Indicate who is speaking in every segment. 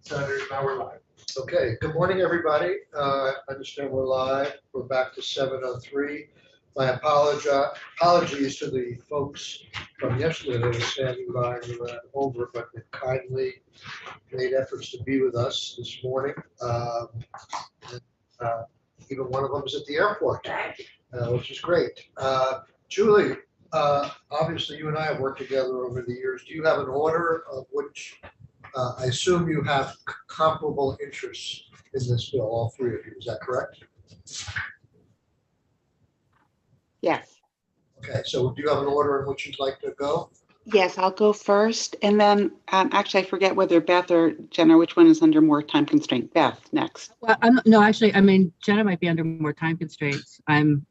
Speaker 1: Senators, now we're live. Okay, good morning, everybody. I understand we're live. We're back to 7:03. My apologies to the folks from yesterday that were standing by and ran over, but they kindly made efforts to be with us this morning. And, even one of them is at the airport, which is great. Julie, obviously you and I have worked together over the years. Do you have an order of which I assume you have comparable interests in this bill, all three of you, is that correct?
Speaker 2: Yes.
Speaker 1: Okay, so do you have an order in which you'd like to go?
Speaker 2: Yes, I'll go first. And then actually, I forget whether Beth or Jenna, which one is under more time constraint. Beth, next.
Speaker 3: Well, Jenna might be under more time constraints. I'm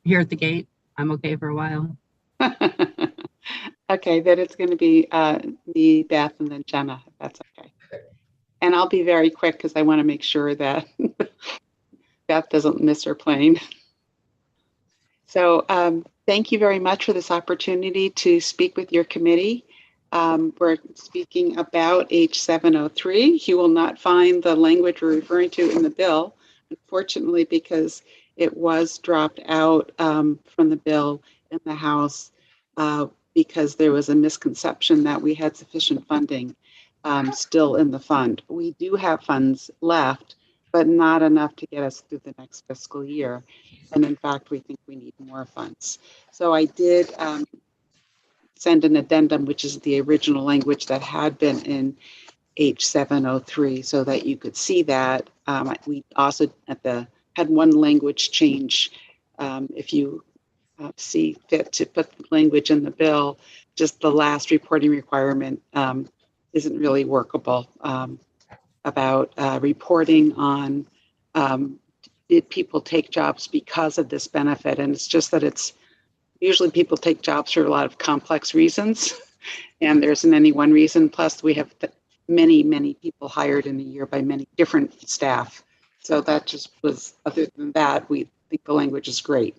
Speaker 3: here at the gate. I'm okay for a while.
Speaker 2: Okay, then it's going to be me, Beth, and then Jenna, if that's okay. And I'll be very quick because I want to make sure that Beth doesn't miss her plane. So thank you very much for this opportunity to speak with your committee. We're speaking about H703. You will not find the language we're referring to in the bill, unfortunately, because it was dropped out from the bill in the House because there was a misconception that we had sufficient funding still in the fund. We do have funds left, but not enough to get us through the next fiscal year. And in fact, we think we need more funds. So I did send an addendum, which is the original language that had been in H703, so that you could see that. We also had one language change. If you see fit to put the language in the bill, just the last reporting requirement isn't really workable about reporting on did people take jobs because of this benefit. And it's just that it's usually people take jobs for a lot of complex reasons, and there isn't any one reason. Plus, we have many, many people hired in a year by many different staff. So that just was, other than that, we think the language is great.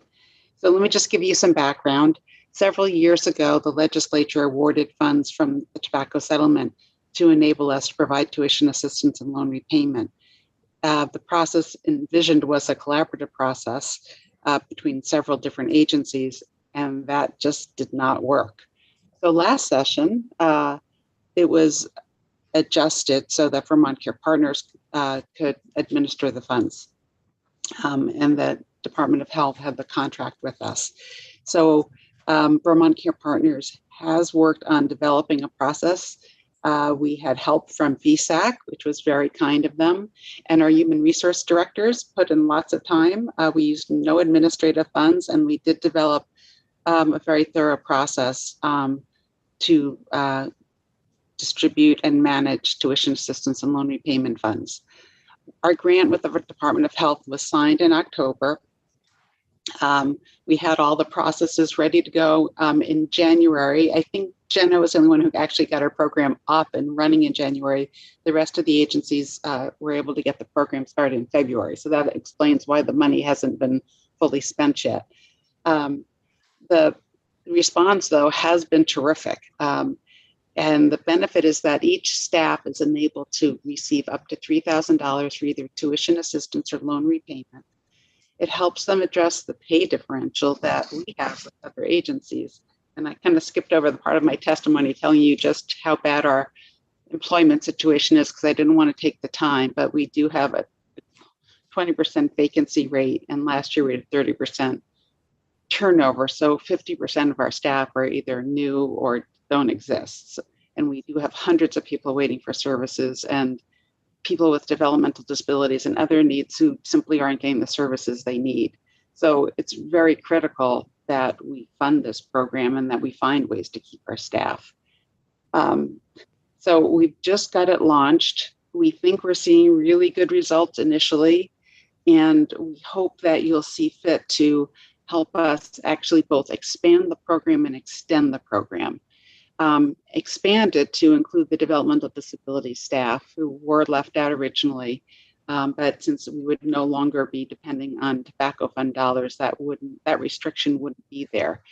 Speaker 2: So let me just give you some background. Several years ago, the legislature awarded funds from the tobacco settlement to enable us to provide tuition assistance and loan repayment. The process envisioned was a collaborative process between several different agencies, and that just did not work. So last session, it was adjusted so that Vermont Care Partners could administer the funds, and the Department of Health had the contract with us. So Vermont Care Partners has worked on developing a process. We had help from VSAC, which was very kind of them, and our human resource directors put in lots of time. We used no administrative funds, and we did develop a very thorough process to distribute and manage tuition assistance and loan repayment funds. Our grant with the Department of Health was signed in October. We had all the processes ready to go in January. I think Jenna was the only one who actually got our program up and running in January. The rest of the agencies were able to get the program started in February. So that explains why the money hasn't been fully spent yet. The response, though, has been terrific. And the benefit is that each staff is enabled to receive up to $3,000 for either tuition assistance or loan repayment. It helps them address the pay differential that we have with other agencies. And I kind of skipped over the part of my testimony telling you just how bad our employment situation is because I didn't want to take the time, but we do have a 20% vacancy rate, and last year we had 30% turnover. So 50% of our staff are either new or don't exist. And we do have hundreds of people waiting for services and people with developmental disabilities and other needs who simply aren't getting the services they need. So it's very critical that we fund this program and that we find ways to keep our staff. So we've just got it launched. We think we're seeing really good results initially, and we hope that you'll see fit to help us actually both expand the program and extend the program. Expand it to include the developmental disability staff who were left out originally. But since we would no longer be depending on tobacco fund dollars, that restriction wouldn't be there.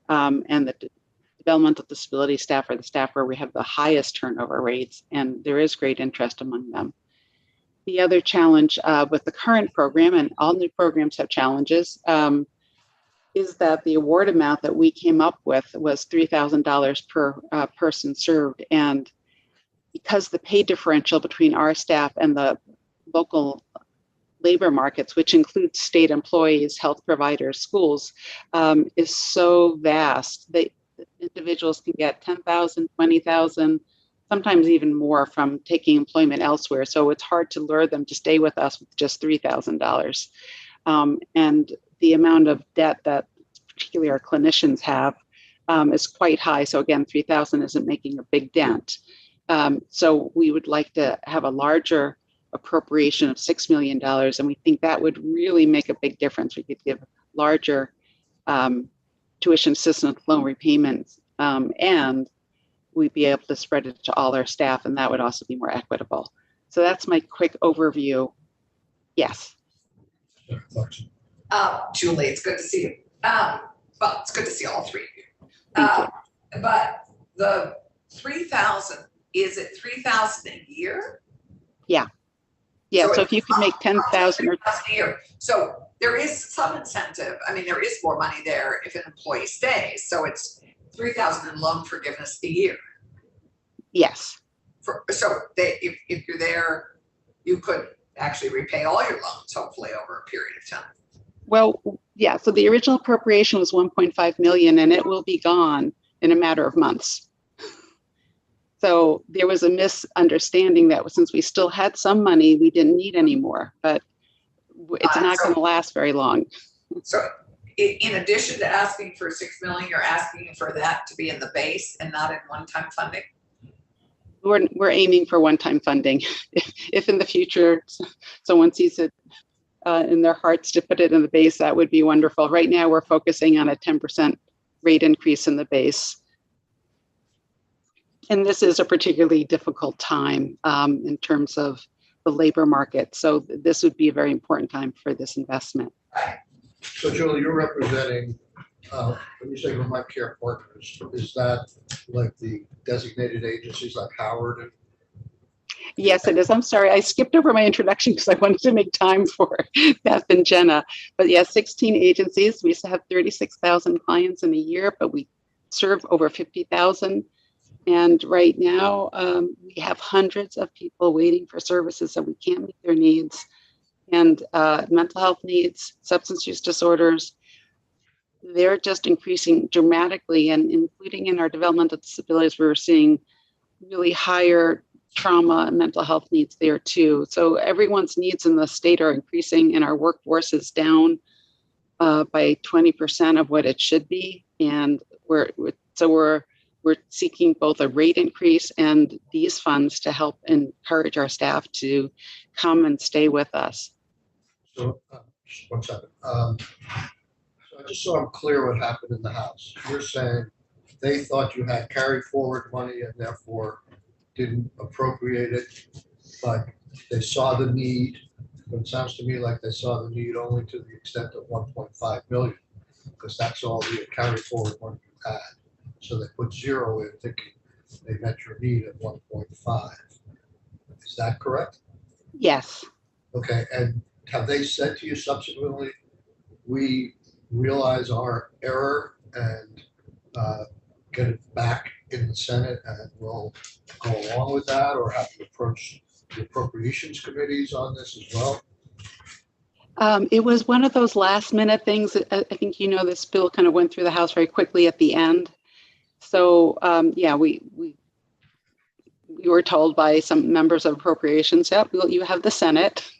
Speaker 2: And the developmental disability staff are the staff where we have the highest turnover rates, and there is great interest among them. The other challenge with the current program, and all new programs have challenges, is that the award amount that we came up with was $3,000 per person served. And because the pay differential between our staff and the local labor markets, which includes state employees, health providers, schools, is so vast that individuals can get $10,000, $20,000, sometimes even more from taking employment elsewhere. So it's hard to lure them to stay with us with just $3,000. And the amount of debt that particularly our clinicians have is quite high. So again, 3,000 isn't making a big dent. So we would like to have a larger appropriation of $6 million, and we think that would really make a big difference. We could give larger tuition assistance loan repayments, and we'd be able to spread it to all our staff, and that would also be more equitable. So that's my quick overview. Yes.
Speaker 4: Julie, it's good to see you. Well, it's good to see all three of you.
Speaker 2: Thank you.
Speaker 4: But the 3,000, is it 3,000 a year?
Speaker 2: Yeah. So if you could make 10,000 or
Speaker 4: a year. So there is some incentive. I mean, there is more money there if an employee stays. So it's 3,000 in loan forgiveness a year.
Speaker 2: yes.
Speaker 4: If you're there, you could actually repay all your loans, hopefully over a period of time.
Speaker 2: Well, yeah. So the original appropriation was 1.5 million, and it will be gone in a matter of months. So there was a misunderstanding that since we still had some money, we didn't need any more, but it's not going to last very long.
Speaker 4: So in addition to asking for $6 million, you're asking for that to be in the base and not in one-time funding?
Speaker 2: We're aiming for one-time funding. If in the future someone sees it in their hearts to put it in the base, that would be wonderful. Right now, we're focusing on a 10% rate increase in the base. And this is a particularly difficult time in terms of the labor market. So this would be a very important time for this investment.
Speaker 1: So Julie, you're representing, when you say Vermont Care Partners, is that like the designated agencies like Howard? And
Speaker 2: Yes, it is. I'm sorry. I skipped over my introduction because I wanted to make time for Beth and Jenna. But yes, 16 agencies. We used to have 36,000 clients in a year, but we serve over 50,000. And right now, we have hundreds of people waiting for services that we can't meet their needs, and mental health needs, substance use disorders. They're just increasing dramatically, and including in our developmental disabilities, we're seeing really higher trauma and mental health needs there too. So everyone's needs in the state are increasing, and our workforce is down by 20% of what it should be. And we're seeking both a rate increase and these funds to help encourage our staff to come and stay with us.
Speaker 1: So, just 1 second. So just so I'm clear what happened in the House, you're saying they thought you had carry forward money and therefore didn't appropriate it, but they saw the need. But it sounds to me like they saw the need only to the extent of 1.5 million, because that's all the carry forward money you had. So they put 0 in thinking they met your need at 1.5. Is that correct?
Speaker 2: Yes.
Speaker 1: Okay, and have they said to you subsequently, we realize our error and get it back in the Senate and we'll go along with that, or have you approached the appropriations committees on this as well?
Speaker 2: It was one of those last minute things. I think, this bill kind of went through the House very quickly at the end. So yeah, we were told by some members of appropriations, yep, well, you have the Senate.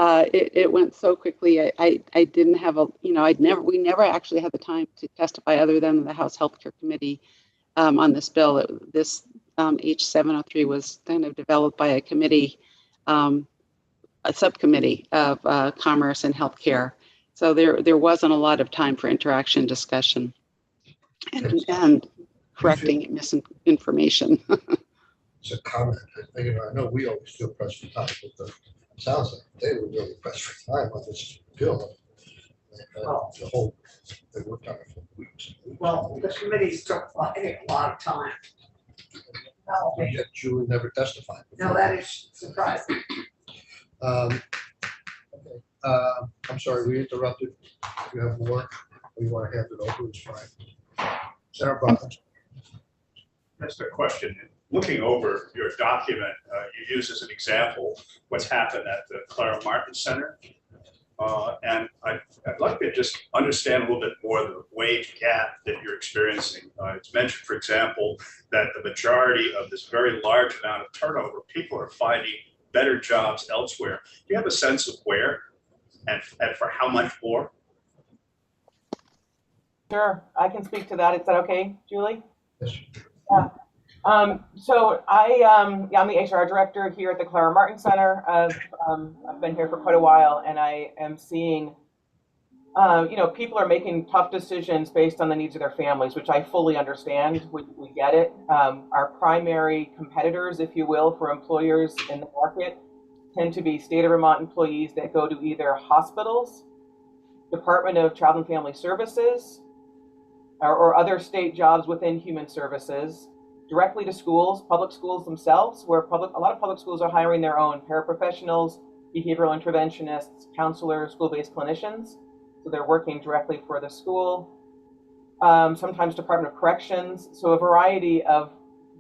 Speaker 2: It went so quickly. I didn't have we never actually had the time to testify other than the House Healthcare Committee on this bill. This H703 was kind of developed by a committee, a subcommittee of Commerce and Healthcare. So there wasn't a lot of time for interaction, discussion, and correcting misinformation.
Speaker 1: It's a comment. I know we always feel pressed for time, but it sounds like they were really pressed for time on this bill. The whole, they worked on it for weeks.
Speaker 4: Well, the committees took a lot of time.
Speaker 1: And yet Julie never testified.
Speaker 4: No, that is surprising.
Speaker 1: Okay. I'm sorry, we interrupted. If you have more, or you want to hand it over, it's fine. Senator Buckland.
Speaker 5: Just a question. Looking over your document, you use as an example what's happened at the Clara Martin Center. And I'd like to just understand a little bit more the wage gap that you're experiencing. It's mentioned, for example, that the majority of this very large amount of turnover, people are finding better jobs elsewhere. Do you have a sense of where and for how much more?
Speaker 6: Sure, I can speak to that. Is that okay, Julie?
Speaker 1: Yes.
Speaker 6: Yeah. So I'm the HR director here at the Clara Martin Center. I've been here for quite a while, and I am seeing, people are making tough decisions based on the needs of their families, which I fully understand. We get it. Our primary competitors, if you will, for employers in the market tend to be state of Vermont employees that go to either hospitals, Department of Child and Family Services, or other state jobs within Human Services, directly to schools, public schools themselves, where a lot of public schools are hiring their own paraprofessionals, behavioral interventionists, counselors, school-based clinicians. So they're working directly for the school. Sometimes Department of Corrections. So a variety of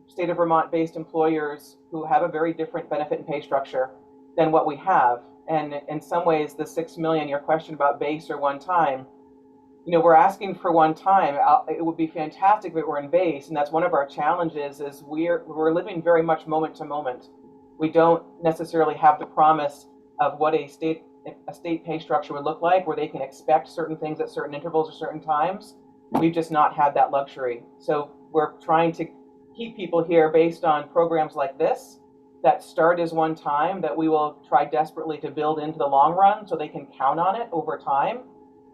Speaker 6: state of Vermont-based employers who have a very different benefit and pay structure than what we have. And in some ways, the 6 million, your question about base or one time, we're asking for one time. It would be fantastic if it were in base, and that's one of our challenges. Is we're living very much moment to moment. We don't necessarily have the promise of what a state pay structure would look like, where they can expect certain things at certain intervals or certain times. We've just not had that luxury. So we're trying to keep people here based on programs like this that start as one time, that we will try desperately to build into the long run, so they can count on it over time,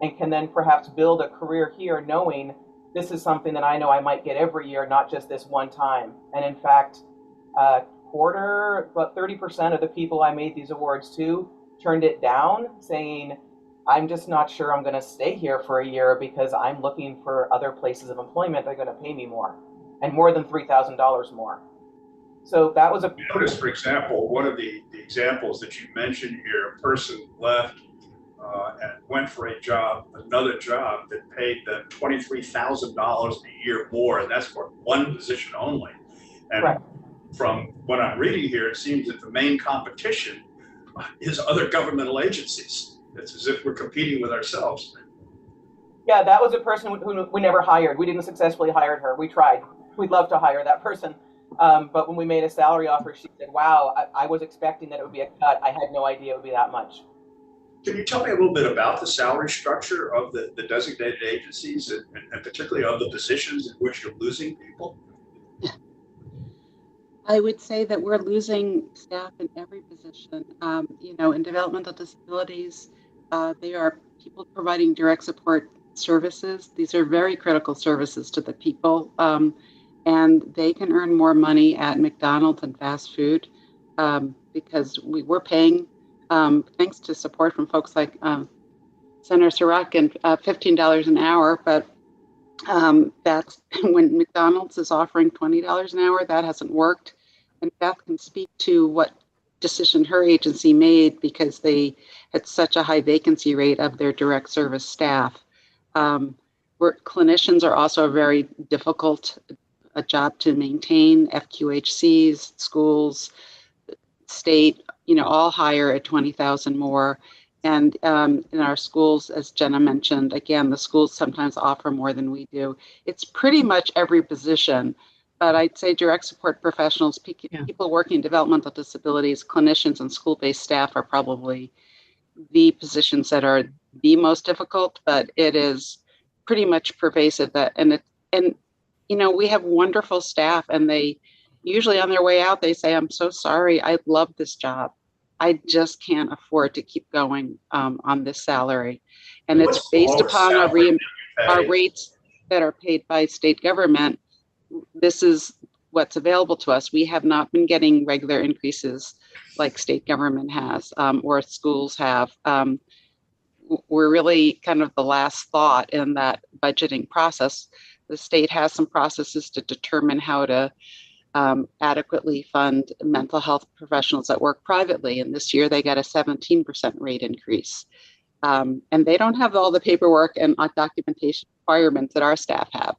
Speaker 6: and can then perhaps build a career here knowing this is something that I know I might get every year, not just this one time. And in fact, about 30% of the people I made these awards to turned it down, saying, I'm just not sure I'm going to stay here for a year because I'm looking for other places of employment that are going to pay me more, and more than $3,000 more. So that was
Speaker 5: Notice, for example, one of the examples that you mentioned here, a person left and went for another job that paid them $23,000 a year more, and that's for one position only. And right. From what I'm reading here, it seems that the main competition is other governmental agencies. It's as if we're competing with ourselves.
Speaker 6: Yeah, that was a person who we never hired. We didn't successfully hire her. We tried. We'd love to hire that person. But when we made a salary offer, she said, wow, I was expecting that it would be a cut. I had no idea it would be that much.
Speaker 5: Can you tell me a little bit about the salary structure of the designated agencies and particularly of the positions in which you're losing people?
Speaker 2: I would say that we're losing staff in every position. In developmental disabilities, they are people providing direct support services. These are very critical services to the people, and they can earn more money at McDonald's and fast food because we're paying, thanks to support from folks like Senator Sorokin, $15 an hour, but that's when McDonald's is offering $20 an hour, that hasn't worked. And Beth can speak to what decision her agency made because they had such a high vacancy rate of their direct service staff. Where clinicians are also a very difficult a job to maintain. FQHCs, schools, state, all hire at 20,000 more. And in our schools, as Jenna mentioned, again, the schools sometimes offer more than we do. It's pretty much every position, but I'd say direct support professionals, people working in developmental disabilities, clinicians, and school-based staff are probably the positions that are the most difficult, but it is pretty much pervasive. We have wonderful staff, and they usually on their way out, they say, I'm so sorry, I love this job. I just can't afford to keep going on this salary. And it's based upon our rates that are paid by state government. This is what's available to us. We have not been getting regular increases like state government has or schools have. we're really kind of the last thought in that budgeting process. The state has some processes to determine how to adequately fund mental health professionals that work privately. And this year they got a 17% rate increase. And they don't have all the paperwork and documentation requirements that our staff have.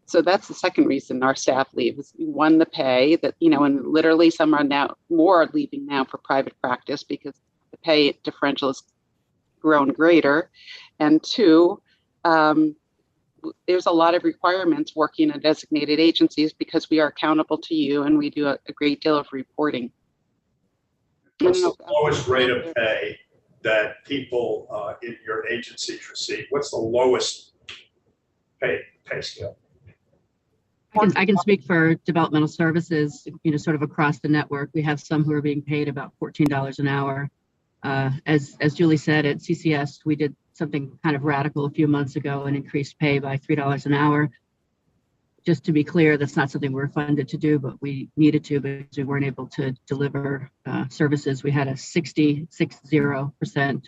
Speaker 2: So that's the second reason our staff leaves. One, the pay that, and literally some are now more leaving now for private practice because the pay differential has grown greater. And two, there's a lot of requirements working in designated agencies because we are accountable to you and we do a great deal of reporting.
Speaker 5: What's the lowest rate of pay that people in your agencies receive? What's the lowest pay scale?
Speaker 3: I can speak for developmental services, sort of across the network. We have some who are being paid about $14 an hour. As Julie said, at CCS, we did something kind of radical a few months ago and increased pay by $3 an hour. Just to be clear, that's not something we're funded to do, but we needed to because we weren't able to deliver services. We had a 60%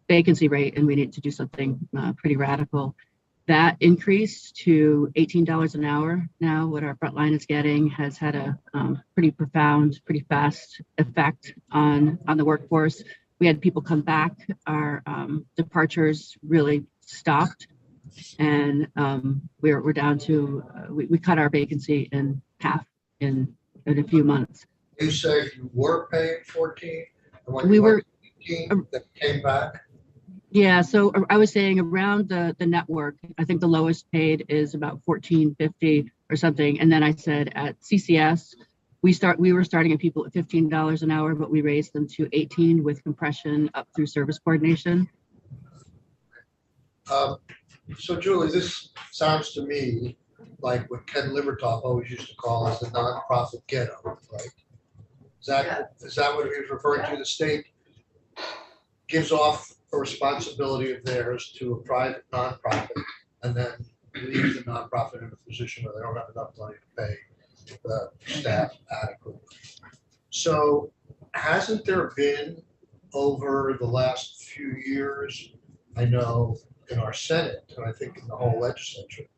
Speaker 3: vacancy rate, and we needed to do something pretty radical. That increase to $18 an hour now, what our frontline is getting, has had a pretty profound, pretty fast effect on the workforce. We had people come back. Our departures really stopped, and we're down to we cut our vacancy in half in a few months.
Speaker 1: You say you were paying 14, and when
Speaker 3: We
Speaker 1: you
Speaker 3: were
Speaker 1: went to 18, that came back.
Speaker 3: Yeah, so I was saying around the network, I think the lowest paid is about $14.50 or something. And then I said at CCS, we were starting at people at $15 an hour, but we raised them to 18 with compression up through service coordination.
Speaker 1: So Julie, this sounds to me like what Ken Libertop always used to call as the nonprofit ghetto, right? Is that what he was referring to? The state gives off a responsibility of theirs to a private nonprofit and then leaves the nonprofit in a position where they don't have enough money to pay the staff adequately. So hasn't there been over the last few years, I know in our Senate, and I think in the whole legislature,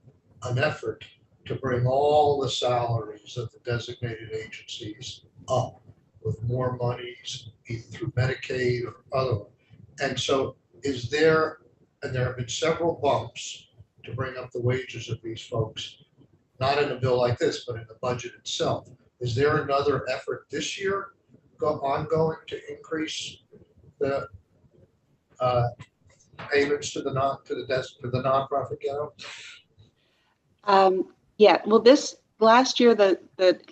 Speaker 1: an effort to bring all the salaries of the designated agencies up with more monies, either through Medicaid or other. And so is there, and there have been several bumps to bring up the wages of these folks, not in a bill like this, but in the budget itself. Is there another effort this year ongoing to increase the payments to the nonprofit ghetto?
Speaker 2: Yeah, well, this last year, the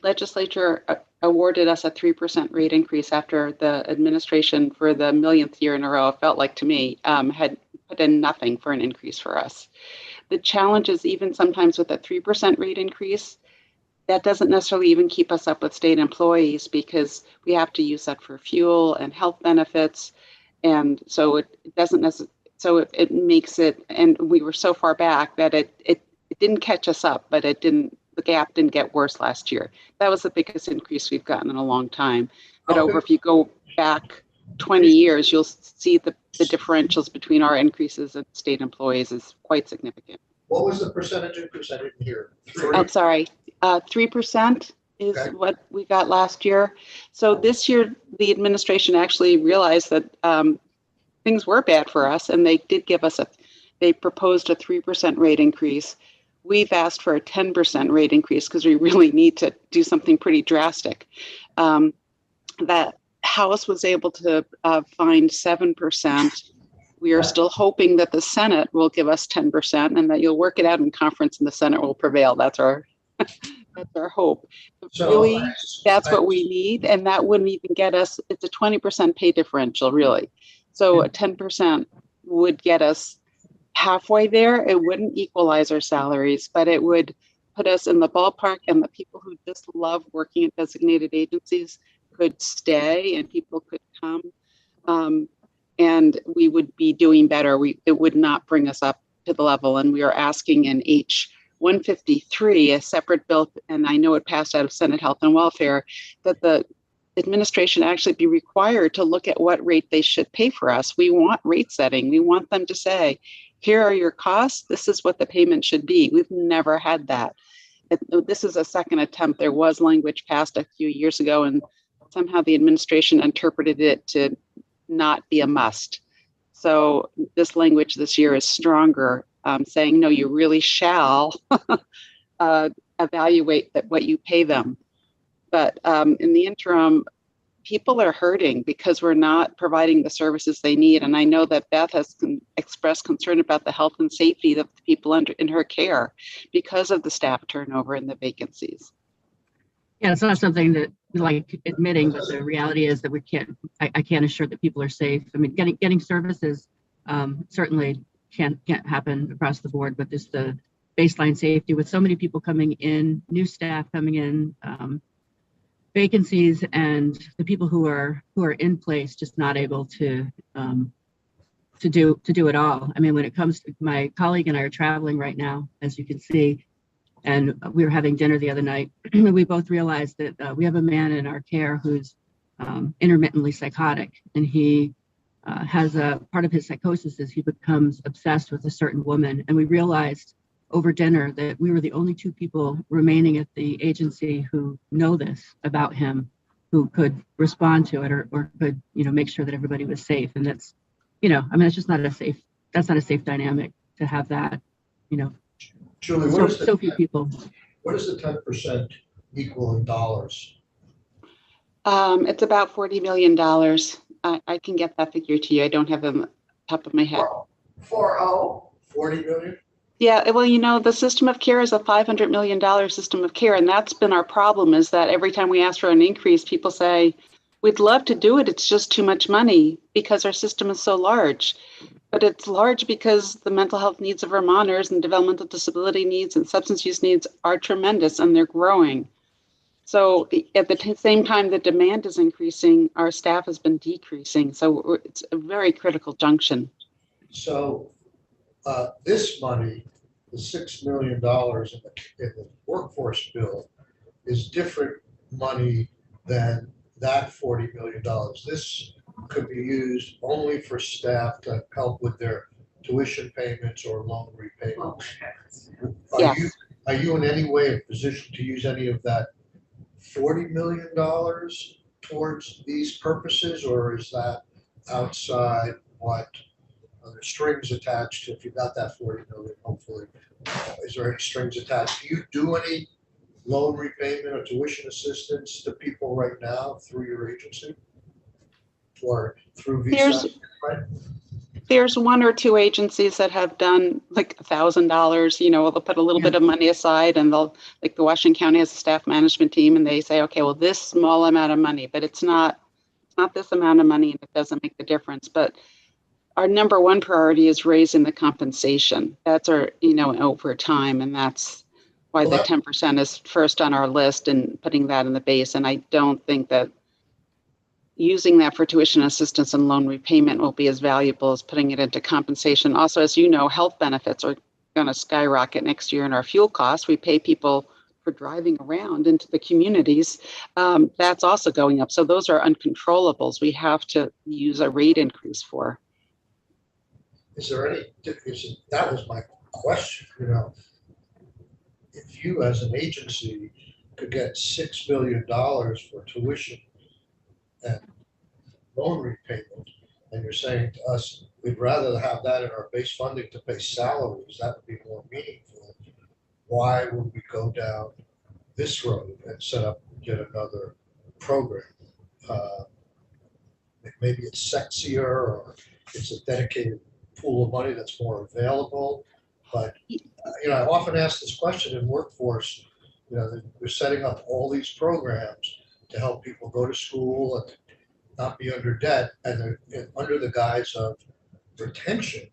Speaker 2: legislature awarded us a 3% rate increase after the administration for the millionth year in a row, it felt like to me, had put in nothing for an increase for us. The challenge is even sometimes with a 3% rate increase, that doesn't necessarily even keep us up with state employees because we have to use that for fuel and health benefits. And so it doesn't necessarily, so it makes it, and we were so far back that it didn't catch us up, but the gap didn't get worse last year. That was the biggest increase we've gotten in a long time. But if you go back 20 years, you'll see the differentials between our increases and state employees is quite significant.
Speaker 1: What was the percentage increase? I didn't hear.
Speaker 2: I'm sorry, 3% is
Speaker 1: Okay.
Speaker 2: what we got last year. So this year, the administration actually realized that things were bad for us, and they did give us they proposed a 3% rate increase. We've asked for a 10% rate increase because we really need to do something pretty drastic. That House was able to find 7%. We are still hoping that the Senate will give us 10% and that you'll work it out in conference and the Senate will prevail. That's our hope.
Speaker 1: So
Speaker 2: really, that's what we need. And that wouldn't even get us, it's a 20% pay differential, really. So a 10% would get us halfway there. It wouldn't equalize our salaries, but it would put us in the ballpark, and the people who just love working at designated agencies could stay and people could come, and we would be doing better. It would not bring us up to the level. And we are asking in H-153, a separate bill, and I know it passed out of Senate Health and Welfare, that the administration actually be required to look at what rate they should pay for us. We want rate setting. We want them to say, here are your costs. This is what the payment should be. We've never had that. This is a second attempt. There was language passed a few years ago, and somehow the administration interpreted it to not be a must. So this language this year is stronger, saying, no, you really shall evaluate what you pay them. But in the interim, people are hurting because we're not providing the services they need. And I know that Beth has expressed concern about the health and safety of the people in her care because of the staff turnover and the vacancies.
Speaker 3: Yeah, it's not something that we like admitting, but the reality is that I can't assure that people are safe. I mean, getting services certainly can't happen across the board, but just the baseline safety with so many people coming in, new staff coming in, vacancies, and the people who are in place just not able to do it all. I mean, when it comes to my colleague and I are traveling right now, as you can see, and we were having dinner the other night. We both realized that we have a man in our care who's intermittently psychotic, and he has a part of his psychosis is he becomes obsessed with a certain woman. And we realized over dinner that we were the only two people remaining at the agency who know this about him, who could respond to it or could, make sure that everybody was safe. And that's, it's just that's not a safe dynamic to have that,
Speaker 1: Julie,
Speaker 3: so few people.
Speaker 1: What does the 10% equal in dollars?
Speaker 2: It's about $40 million. I can get that figure to you. I don't have them on top of my head.
Speaker 1: 40 million?
Speaker 2: Yeah, well, the system of care is a $500 million system of care. And that's been our problem, is that every time we ask for an increase, people say, we'd love to do it. It's just too much money because our system is so large. But it's large because the mental health needs of Vermonters and developmental disability needs and substance use needs are tremendous, and they're growing. So at the same time the demand is increasing, our staff has been decreasing. So it's a very critical junction.
Speaker 1: So this money, the $6 million in the workforce bill, is different money than that $40 million. This could be used only for staff to help with their tuition payments or loan repayments.
Speaker 2: Yes.
Speaker 1: Are you in any way in position to use any of that $40 million towards these purposes, or is that outside what other strings attached? If you got that 40 million, hopefully, is there any strings attached? Do you do any loan repayment or tuition assistance to people right now through your agency or through Visa?
Speaker 2: There's one or two agencies that have done like $1,000, they'll put a little bit of money aside, and they'll, like the Washington County has a staff management team, and they say, okay, well, this small amount of money, but it's not this amount of money, and it doesn't make the difference. But our number one priority is raising the compensation. That's our, over time, and that's why the 10% is first on our list and putting that in the base. And I don't think that using that for tuition assistance and loan repayment will be as valuable as putting it into compensation. Also, as you know, health benefits are going to skyrocket next year in our fuel costs. We pay people for driving around into the communities. That's also going up. So those are uncontrollables. We have to use a rate increase for.
Speaker 1: Is there any, that was my question, if you as an agency could get $6 million for tuition and loan repayment, and you're saying to us, we'd rather have that in our base funding to pay salaries, that would be more meaningful. Why would we go down this road and set up yet another program? Maybe it's sexier, or it's a dedicated pool of money that's more available. But I often ask this question in workforce. We're setting up all these programs to help people go to school and not be under debt, and under the guise of retention.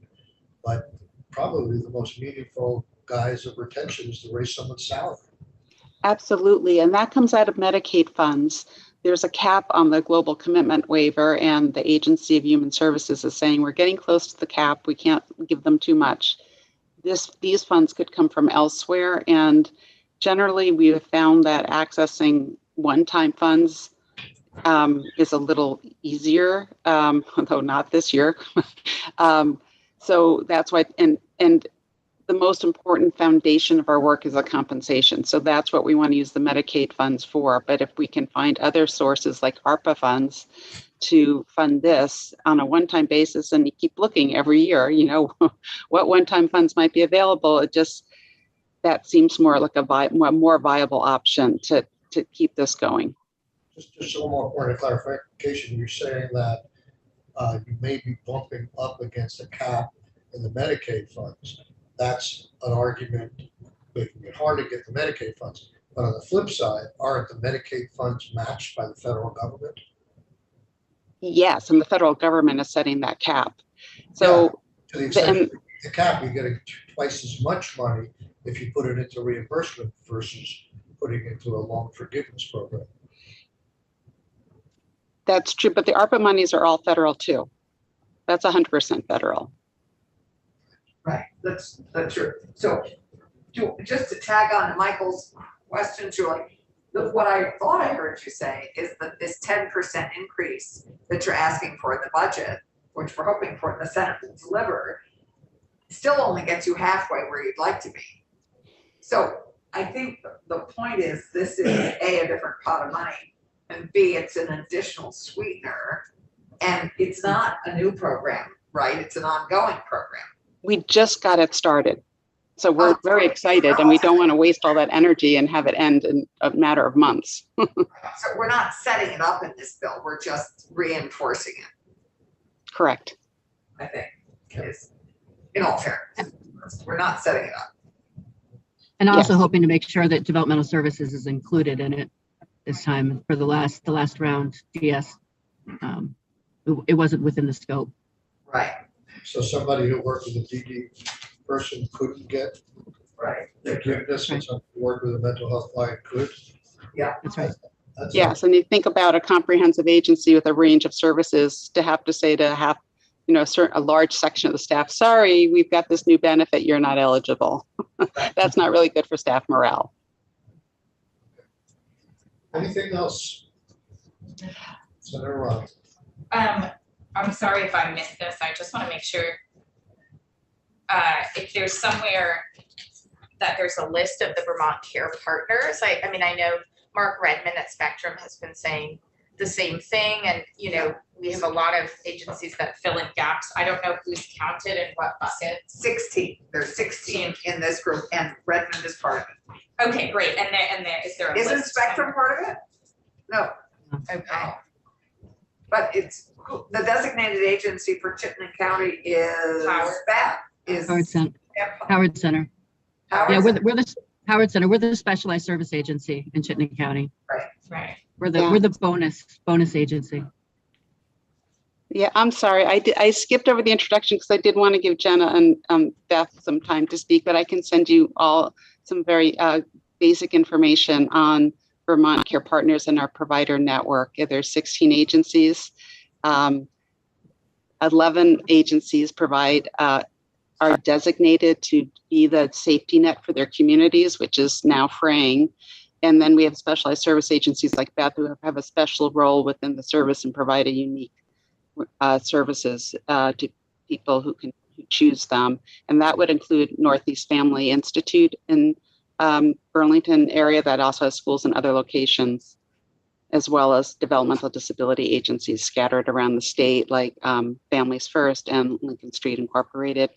Speaker 1: But probably the most meaningful guise of retention is to raise someone's salary.
Speaker 2: Absolutely, and that comes out of Medicaid funds. There's a cap on the global commitment waiver, and the Agency of Human Services is saying we're getting close to the cap. We can't give them too much. These funds could come from elsewhere, and generally we have found that accessing one-time funds is a little easier, although not this year. So that's why, and the most important foundation of our work is a compensation. So that's what we want to use the Medicaid funds for. But if we can find other sources like ARPA funds to fund this on a one-time basis, and you keep looking every year, you know, what one-time funds might be available, it just, that seems more like a more viable option to keep this going.
Speaker 1: Just one more point of clarification. You're saying that you may be bumping up against a cap in the Medicaid funds. That's an argument making it hard to get the Medicaid funds. But on the flip side, aren't the Medicaid funds matched by the federal government?
Speaker 2: Yes, and the federal government is setting that cap. So
Speaker 1: to the extent the cap, you're getting twice as much money if you put it into reimbursement versus putting it into a loan forgiveness program.
Speaker 2: That's true, but the ARPA monies are all federal too. That's 100% federal.
Speaker 4: Right, that's true. So just to tag on to Michael's question, Julie, what I thought I heard you say is that this 10% increase that you're asking for in the budget, which we're hoping for the Senate will deliver, still only gets you halfway where you'd like to be. So I think the point is this is a different pot of money, and B, it's an additional sweetener, and it's not a new program, right? It's an ongoing program.
Speaker 2: We just got it started. So we're very excited, and we don't want to waste all that energy and have it end in a matter of months.
Speaker 4: So we're not setting it up in this bill, we're just reinforcing it.
Speaker 2: Correct.
Speaker 4: I think is, in all fairness, we're not setting it up.
Speaker 3: And also
Speaker 2: Yes.
Speaker 3: hoping to make sure that developmental services is included in it this time for the last round DS. It wasn't within the scope.
Speaker 4: Right,
Speaker 1: So somebody who worked with a DD person couldn't get
Speaker 4: right.
Speaker 1: forgiveness, and somebody who worked with a mental health client could.
Speaker 3: That's right.
Speaker 1: That's
Speaker 2: Yes, and you think about a comprehensive agency with a range of services to have, you know, a large section of the staff, sorry, we've got this new benefit, you're not eligible. That's not really good for staff morale.
Speaker 1: Anything else? Senator Ron.
Speaker 7: I'm sorry if I missed this. I just want to make sure if there's somewhere that there's a list of the Vermont Care Partners. I mean, I know Mark Redmond at Spectrum has been saying the same thing, and you know, we have a lot of agencies that fill in gaps. I don't know who's counted and what bucket.
Speaker 4: 16. There's 16 in this group, and Redmond is part of it.
Speaker 7: Okay, great. And there is there a
Speaker 4: Isn't
Speaker 7: list
Speaker 4: Spectrum part of it? No.
Speaker 7: Okay.
Speaker 4: No. But it's the designated agency for Chittenden County is
Speaker 7: Howard.
Speaker 4: SPAD. Is
Speaker 3: Howard Center.
Speaker 4: Howard
Speaker 3: Yeah,
Speaker 4: Center.
Speaker 3: we're the Howard Center. We're the specialized service agency in Chittenden County.
Speaker 7: Right.
Speaker 3: We're the bonus agency.
Speaker 2: Yeah, I'm sorry. I skipped over the introduction because I did want to give Jenna and Beth some time to speak, but I can send you all some very basic information on Vermont Care Partners and our provider network. There's 16 agencies. 11 agencies are designated to be the safety net for their communities, which is now fraying. And then we have specialized service agencies like Beth who have a special role within the service and provide a unique services to people who choose them. And that would include Northeast Family Institute in Burlington area that also has schools in other locations, as well as developmental disability agencies scattered around the state like Families First and Lincoln Street Incorporated.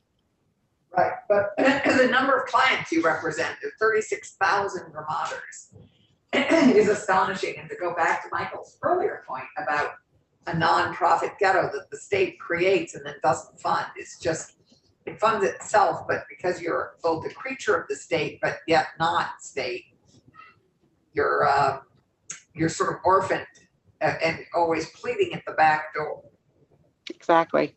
Speaker 4: Right, but the number of clients you represent, 36,000 Vermonters, is astonishing. And to go back to Michael's earlier point about a nonprofit ghetto that the state creates and then doesn't fund, it's just, it funds itself, but because you're both a creature of the state, but yet not state, you're sort of orphaned and always pleading at the back door.
Speaker 2: Exactly.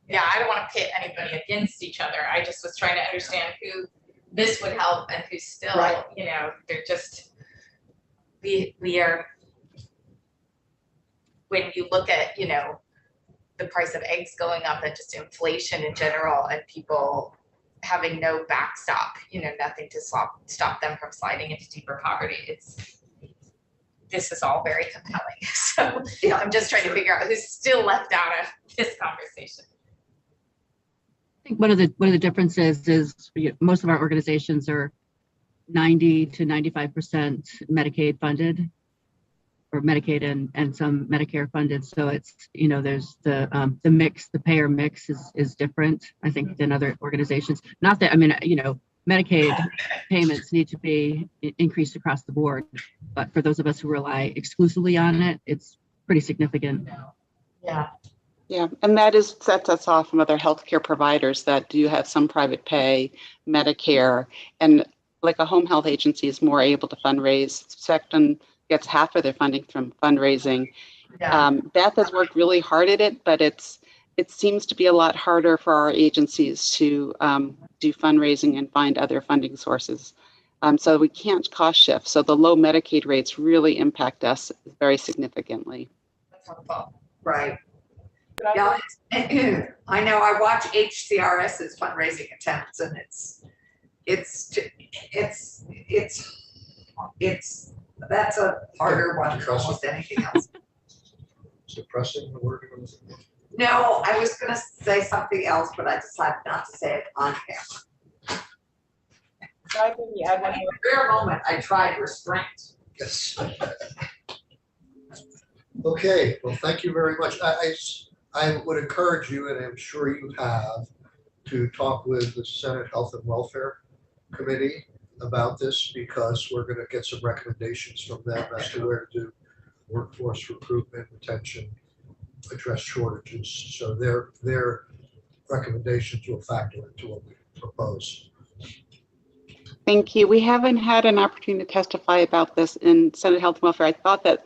Speaker 7: Yeah, I don't want to pit anybody against each other. I just was trying to understand who this would help and who's still,
Speaker 4: Right.
Speaker 7: you know, they're just, we are, when you look at, you know, the price of eggs going up and just inflation in general and people having no backstop, you know, nothing to stop them from sliding into deeper poverty. this is all very compelling. So
Speaker 4: Yeah.
Speaker 7: I'm just trying to figure out who's still left out of this conversation.
Speaker 3: I think one of the differences is most of our organizations are 90 to 95% Medicaid funded, or Medicaid and some Medicare funded. So it's, there's the mix, the payer mix is different, I think, than other organizations. Not that, Medicaid payments need to be increased across the board, but for those of us who rely exclusively on it, it's pretty significant.
Speaker 7: Yeah.
Speaker 2: Yeah, and that sets us off from other healthcare providers that do have some private pay, Medicare, and like a home health agency is more able to fundraise. Spectrum gets half of their funding from fundraising.
Speaker 7: Yeah.
Speaker 2: Beth has worked really hard at it, but it seems to be a lot harder for our agencies to do fundraising and find other funding sources. So we can't cost shift. So the low Medicaid rates really impact us very significantly.
Speaker 7: That's helpful.
Speaker 4: Right.
Speaker 6: Could I-
Speaker 4: Yeah, I know, I watch HCRS's fundraising attempts, and that's a harder one than almost anything else.
Speaker 1: Suppressing the word.
Speaker 4: No, I was gonna say something else, but I decided not to say it on camera.
Speaker 6: could I maybe add one
Speaker 4: At
Speaker 6: more?
Speaker 4: a rare moment, I tried restraint.
Speaker 1: Yes. Okay, well, thank you very much. I would encourage you, and I'm sure you have, to talk with the Senate Health and Welfare Committee about this, because we're going to get some recommendations from them as to where to do workforce recruitment, retention, address shortages. So their recommendations will factor into what we propose.
Speaker 2: Thank you. We haven't had an opportunity to testify about this in Senate Health and Welfare. I thought that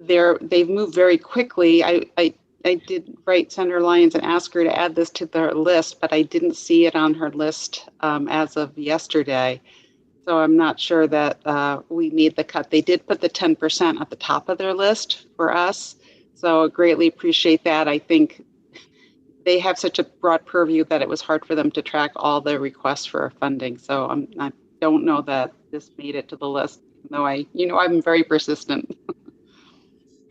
Speaker 2: they've moved very quickly. I did write Senator Lyons and ask her to add this to their list, but I didn't see it on her list as of yesterday. So I'm not sure that we need the cut. They did put the 10% at the top of their list for us. So I greatly appreciate that. I think they have such a broad purview that it was hard for them to track all the requests for funding. So I don't know that this made it to the list, though I'm very persistent.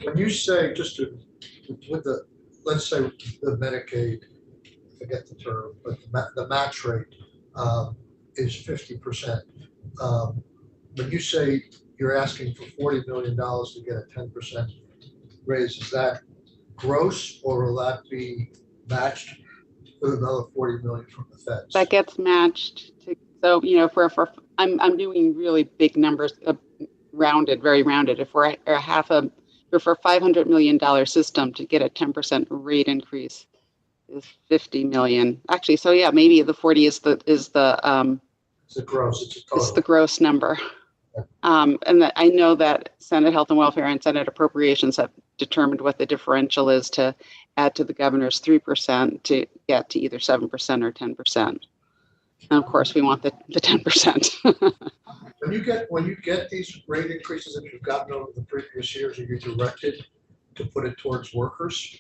Speaker 1: When you say, let's say the Medicaid, forget the term, but the match rate is 50%. When you say you're asking for $40 million to get a 10% raise, is that gross, or will that be matched with another $40 million from the feds?
Speaker 2: That gets matched. So for I'm doing really big numbers, rounded, very rounded. If we're for a $500 million system, to get a 10% rate increase is $50 million. Actually, so yeah, maybe the 40 is the
Speaker 1: It's the gross. It's a total.
Speaker 2: It's the gross number. And that I know that Senate Health and Welfare and Senate Appropriations have determined what the differential is to add to the governor's 3% to get to either 7% or 10%. And of course, we want the 10%.
Speaker 1: When you get these rate increases that you've gotten over the previous years, are you directed to put it towards workers?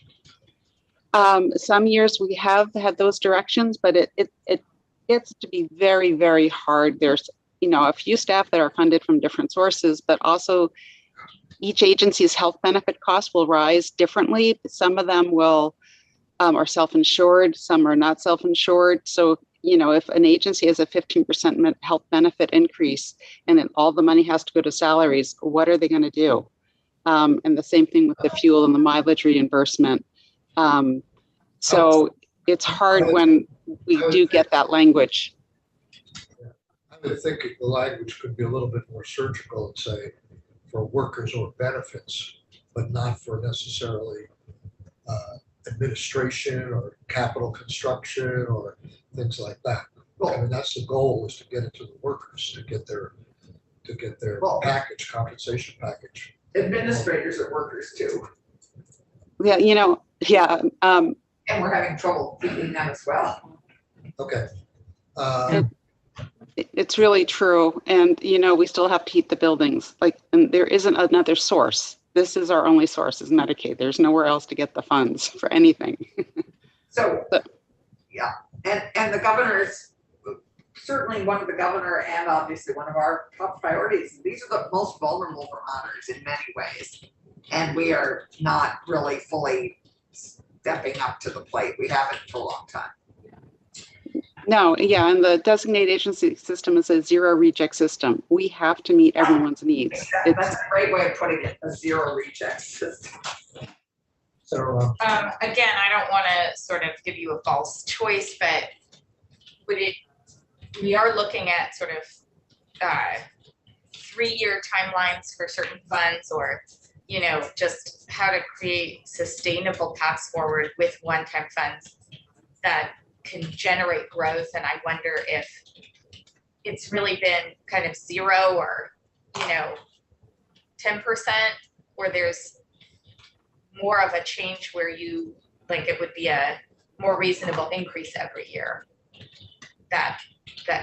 Speaker 2: Some years we have had those directions, but it gets to be very, very hard. There's a few staff that are funded from different sources, but also each agency's health benefit costs will rise differently. Some of them are self-insured, some are not self-insured. So if an agency has a 15% health benefit increase and then all the money has to go to salaries, what are they going to do? And the same thing with the fuel and the mileage reimbursement. So it's hard when we do get that language.
Speaker 1: I would think the language could be a little bit more surgical and say for workers or benefits, but not for necessarily administration or capital construction or things like that. I mean, that's the goal, is to get it to the workers, to get their package, compensation package.
Speaker 4: Administrators are workers too,
Speaker 2: Yeah, yeah.
Speaker 4: and we're having trouble keeping them as well.
Speaker 1: Okay.
Speaker 2: It's really true. And, we still have to heat the buildings. And there isn't another source. This is our only source, is Medicaid. There's nowhere else to get the funds for anything.
Speaker 4: So, yeah, and the governor's certainly one of the governor and obviously one of our top priorities. These are the most vulnerable Vermonters in many ways. And we are not really fully stepping up to the plate. We haven't for a long time.
Speaker 2: No, yeah, and the designated agency system is a zero reject system. We have to meet everyone's needs.
Speaker 4: That's a great way of putting it, a zero reject system.
Speaker 1: So,
Speaker 7: Again, I don't want to sort of give you a false choice, but we are looking at sort of 3-year timelines for certain funds, or, you know, just how to create sustainable paths forward with one-time funds that can generate growth. And I wonder if it's really been kind of 0 or, you know, 10%, or there's more of a change where you, like, it would be a more reasonable increase every year. That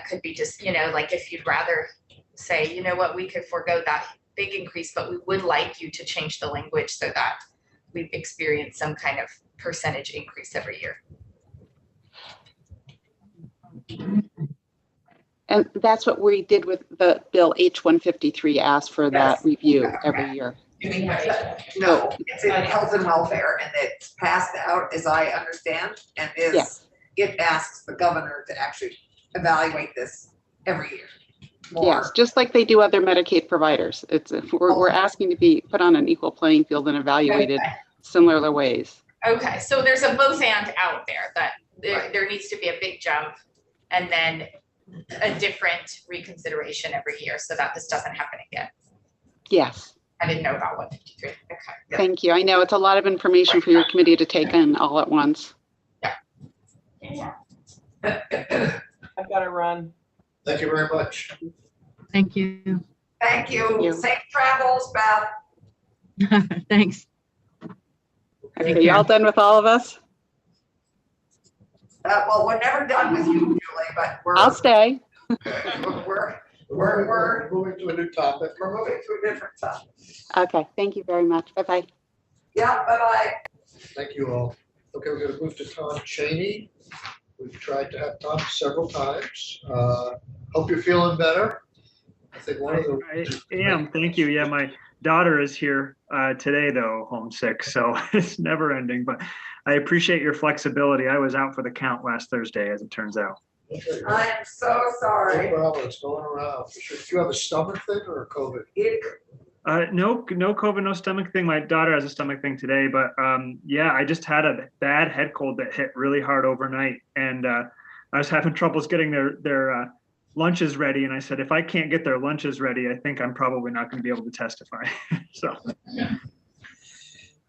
Speaker 7: could be just, you know, like if you'd rather say, you know what, we could forego that big increase, but we would like you to change the language so that we've experienced some kind of percentage increase every year.
Speaker 2: And that's what we did with the bill H-153, asked for that
Speaker 4: Yes.
Speaker 2: review every year.
Speaker 4: No, it's in health and welfare, and it's passed out, as I understand, and it asks the governor to actually evaluate this every year.
Speaker 2: Yes, just like they do other Medicaid providers. We're asking to be put on an equal playing field and evaluated similar ways.
Speaker 7: Okay, so there's a both and out there, that there needs to be a big jump and then a different reconsideration every year so that this doesn't happen again.
Speaker 2: Yes.
Speaker 7: I didn't know about 153. Okay.
Speaker 2: Thank you. I know it's a lot of information for your committee to take in all at once.
Speaker 7: Yeah.
Speaker 6: I've got to run.
Speaker 1: thank you very much.
Speaker 3: Thank you.
Speaker 4: Thank you.
Speaker 2: Thank you.
Speaker 4: Safe travels, Beth.
Speaker 3: Thanks.
Speaker 2: Okay, you all done with all of us?
Speaker 4: Well, we're never done with you, Julie, but
Speaker 2: I'll stay.
Speaker 4: we're
Speaker 1: Moving to a new topic.
Speaker 4: moving to a different topic.
Speaker 2: Okay, thank you very much. Bye-bye.
Speaker 4: Yeah, bye-bye.
Speaker 1: Thank you all. Okay, we're gonna move to Tom Cheney. We've tried to have Tom several times. Hope you're feeling better. I think one of the.
Speaker 8: I am, thank you. Yeah, my daughter is here today though, homesick, so it's never ending, but I appreciate your flexibility. I was out for the count last Thursday, as it turns out.
Speaker 1: Okay.
Speaker 4: I am so
Speaker 1: No
Speaker 4: sorry.
Speaker 1: problem, it's going around. Do you have a stomach thing or a COVID?
Speaker 8: No COVID, no stomach thing. My daughter has a stomach thing today, but yeah, I just had a bad head cold that hit really hard overnight, and I was having troubles getting their lunches ready. And I said, if I can't get their lunches ready, I think I'm probably not going to be able to testify. So.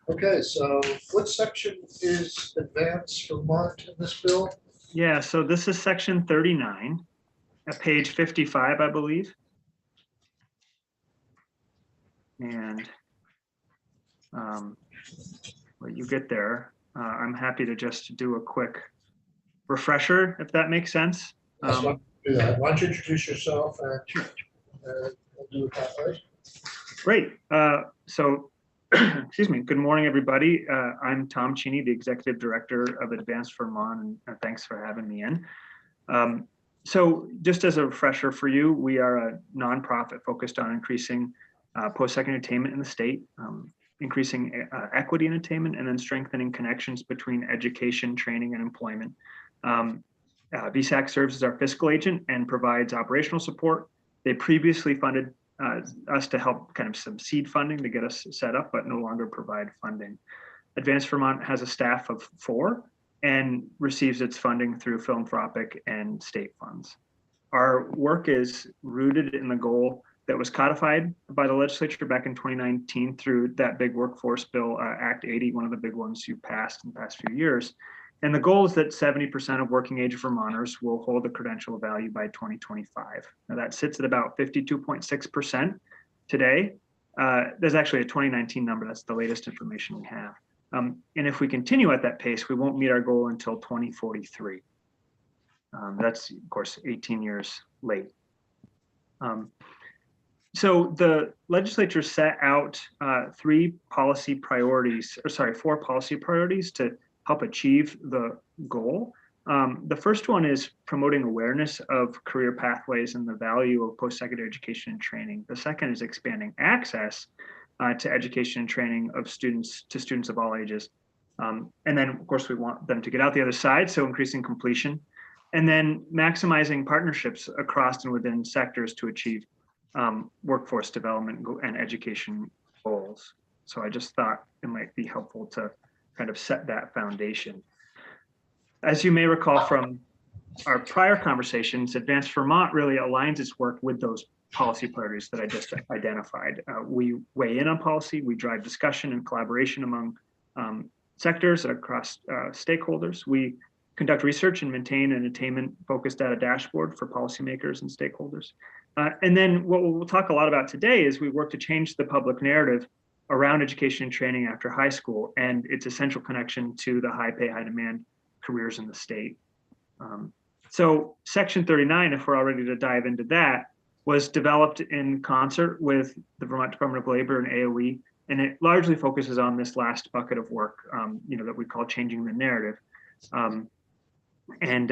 Speaker 1: Okay, so what section is Advance Vermont in this bill?
Speaker 8: Yeah, so this is section 39, at page 55, I believe. And when you get there, I'm happy to just do a quick refresher, if that makes sense.
Speaker 1: That's what- do that. Why don't you introduce yourself and we'll do it that way.
Speaker 8: Great. So, excuse me. Good morning, everybody. I'm Tom Cheney, the Executive Director of Advance Vermont, and thanks for having me in. So just as a refresher for you, we are a nonprofit focused on increasing post-secondary attainment in the state, increasing equity in attainment, and then strengthening connections between education, training, and employment. VSAC serves as our fiscal agent and provides operational support. They previously funded us to help kind of some seed funding to get us set up, but no longer provide funding. Advance Vermont has a staff of 4 and receives its funding through philanthropic and state funds. Our work is rooted in the goal that was codified by the legislature back in 2019 through that big workforce bill, Act 80, one of the big ones you passed in the past few years. And the goal is that 70% of working age Vermonters will hold a credential of value by 2025. Now that sits at about 52.6% today. There's actually a 2019 number. That's the latest information we have. And if we continue at that pace, we won't meet our goal until 2043. That's, of course, 18 years late. So the legislature set out 4 policy priorities to help achieve the goal. The first one is promoting awareness of career pathways and the value of post-secondary education and training. The second is expanding access to education and training of students of all ages. And then, of course, we want them to get out the other side, so increasing completion. And then maximizing partnerships across and within sectors to achieve workforce development and education goals. So I just thought it might be helpful to kind of set that foundation. As you may recall from our prior conversations, Advance Vermont really aligns its work with those policy priorities that I just identified. We weigh in on policy, we drive discussion and collaboration among sectors across stakeholders. We conduct research and maintain an attainment-focused data dashboard for policymakers and stakeholders. And then what we'll talk a lot about today is we work to change the public narrative around education and training after high school and its essential connection to the high pay, high demand careers in the state. So Section 39, if we're all ready to dive into that, was developed in concert with the Vermont Department of Labor and AOE, and it largely focuses on this last bucket of work, that we call changing the narrative. And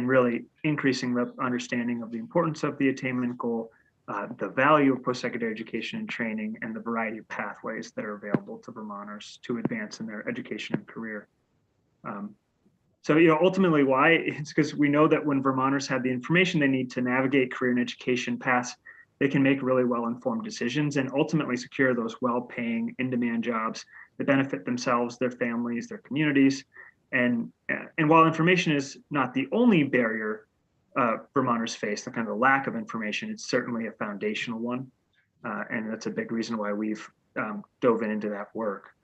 Speaker 8: really increasing the understanding of the importance of the attainment goal, the value of post-secondary education and training, and the variety of pathways that are available to Vermonters to advance in their education and career. So, ultimately why? It's because we know that when Vermonters have the information they need to navigate career and education paths, they can make really well-informed decisions and ultimately secure those well-paying, in-demand jobs that benefit themselves, their families, their communities. And while information is not the only barrier Vermonters face, the kind of lack of information, it's certainly a foundational one. And that's a big reason why we've dove into that work.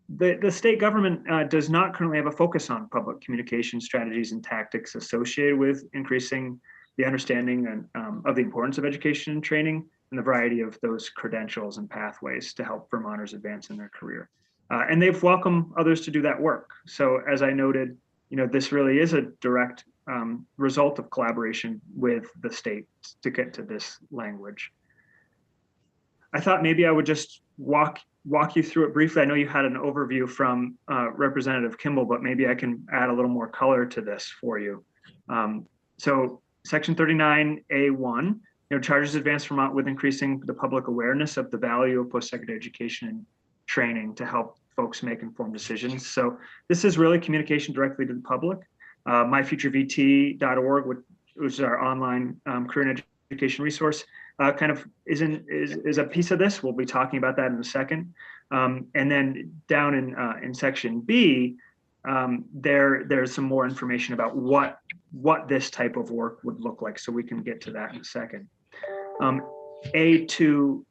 Speaker 8: The state government does not currently have a focus on public communication strategies and tactics associated with increasing the understanding of the importance of education and training and the variety of those credentials and pathways to help Vermonters advance in their career. And they've welcomed others to do that work. So as I noted, this really is a direct result of collaboration with the state to get to this language. I thought maybe I would just walk you through it briefly. I know you had an overview from Representative Kimball, but maybe I can add a little more color to this for you. So Section 39A1, charges Advance Vermont with increasing the public awareness of the value of post-secondary education and training to help folks make informed decisions. So this is really communication directly to the public. myfuturevt.org, which is our online career and education resource, kind of is a piece of this. We'll be talking about that in a second. And then down in section B, there's some more information about what this type of work would look like. So we can get to that in a second. A2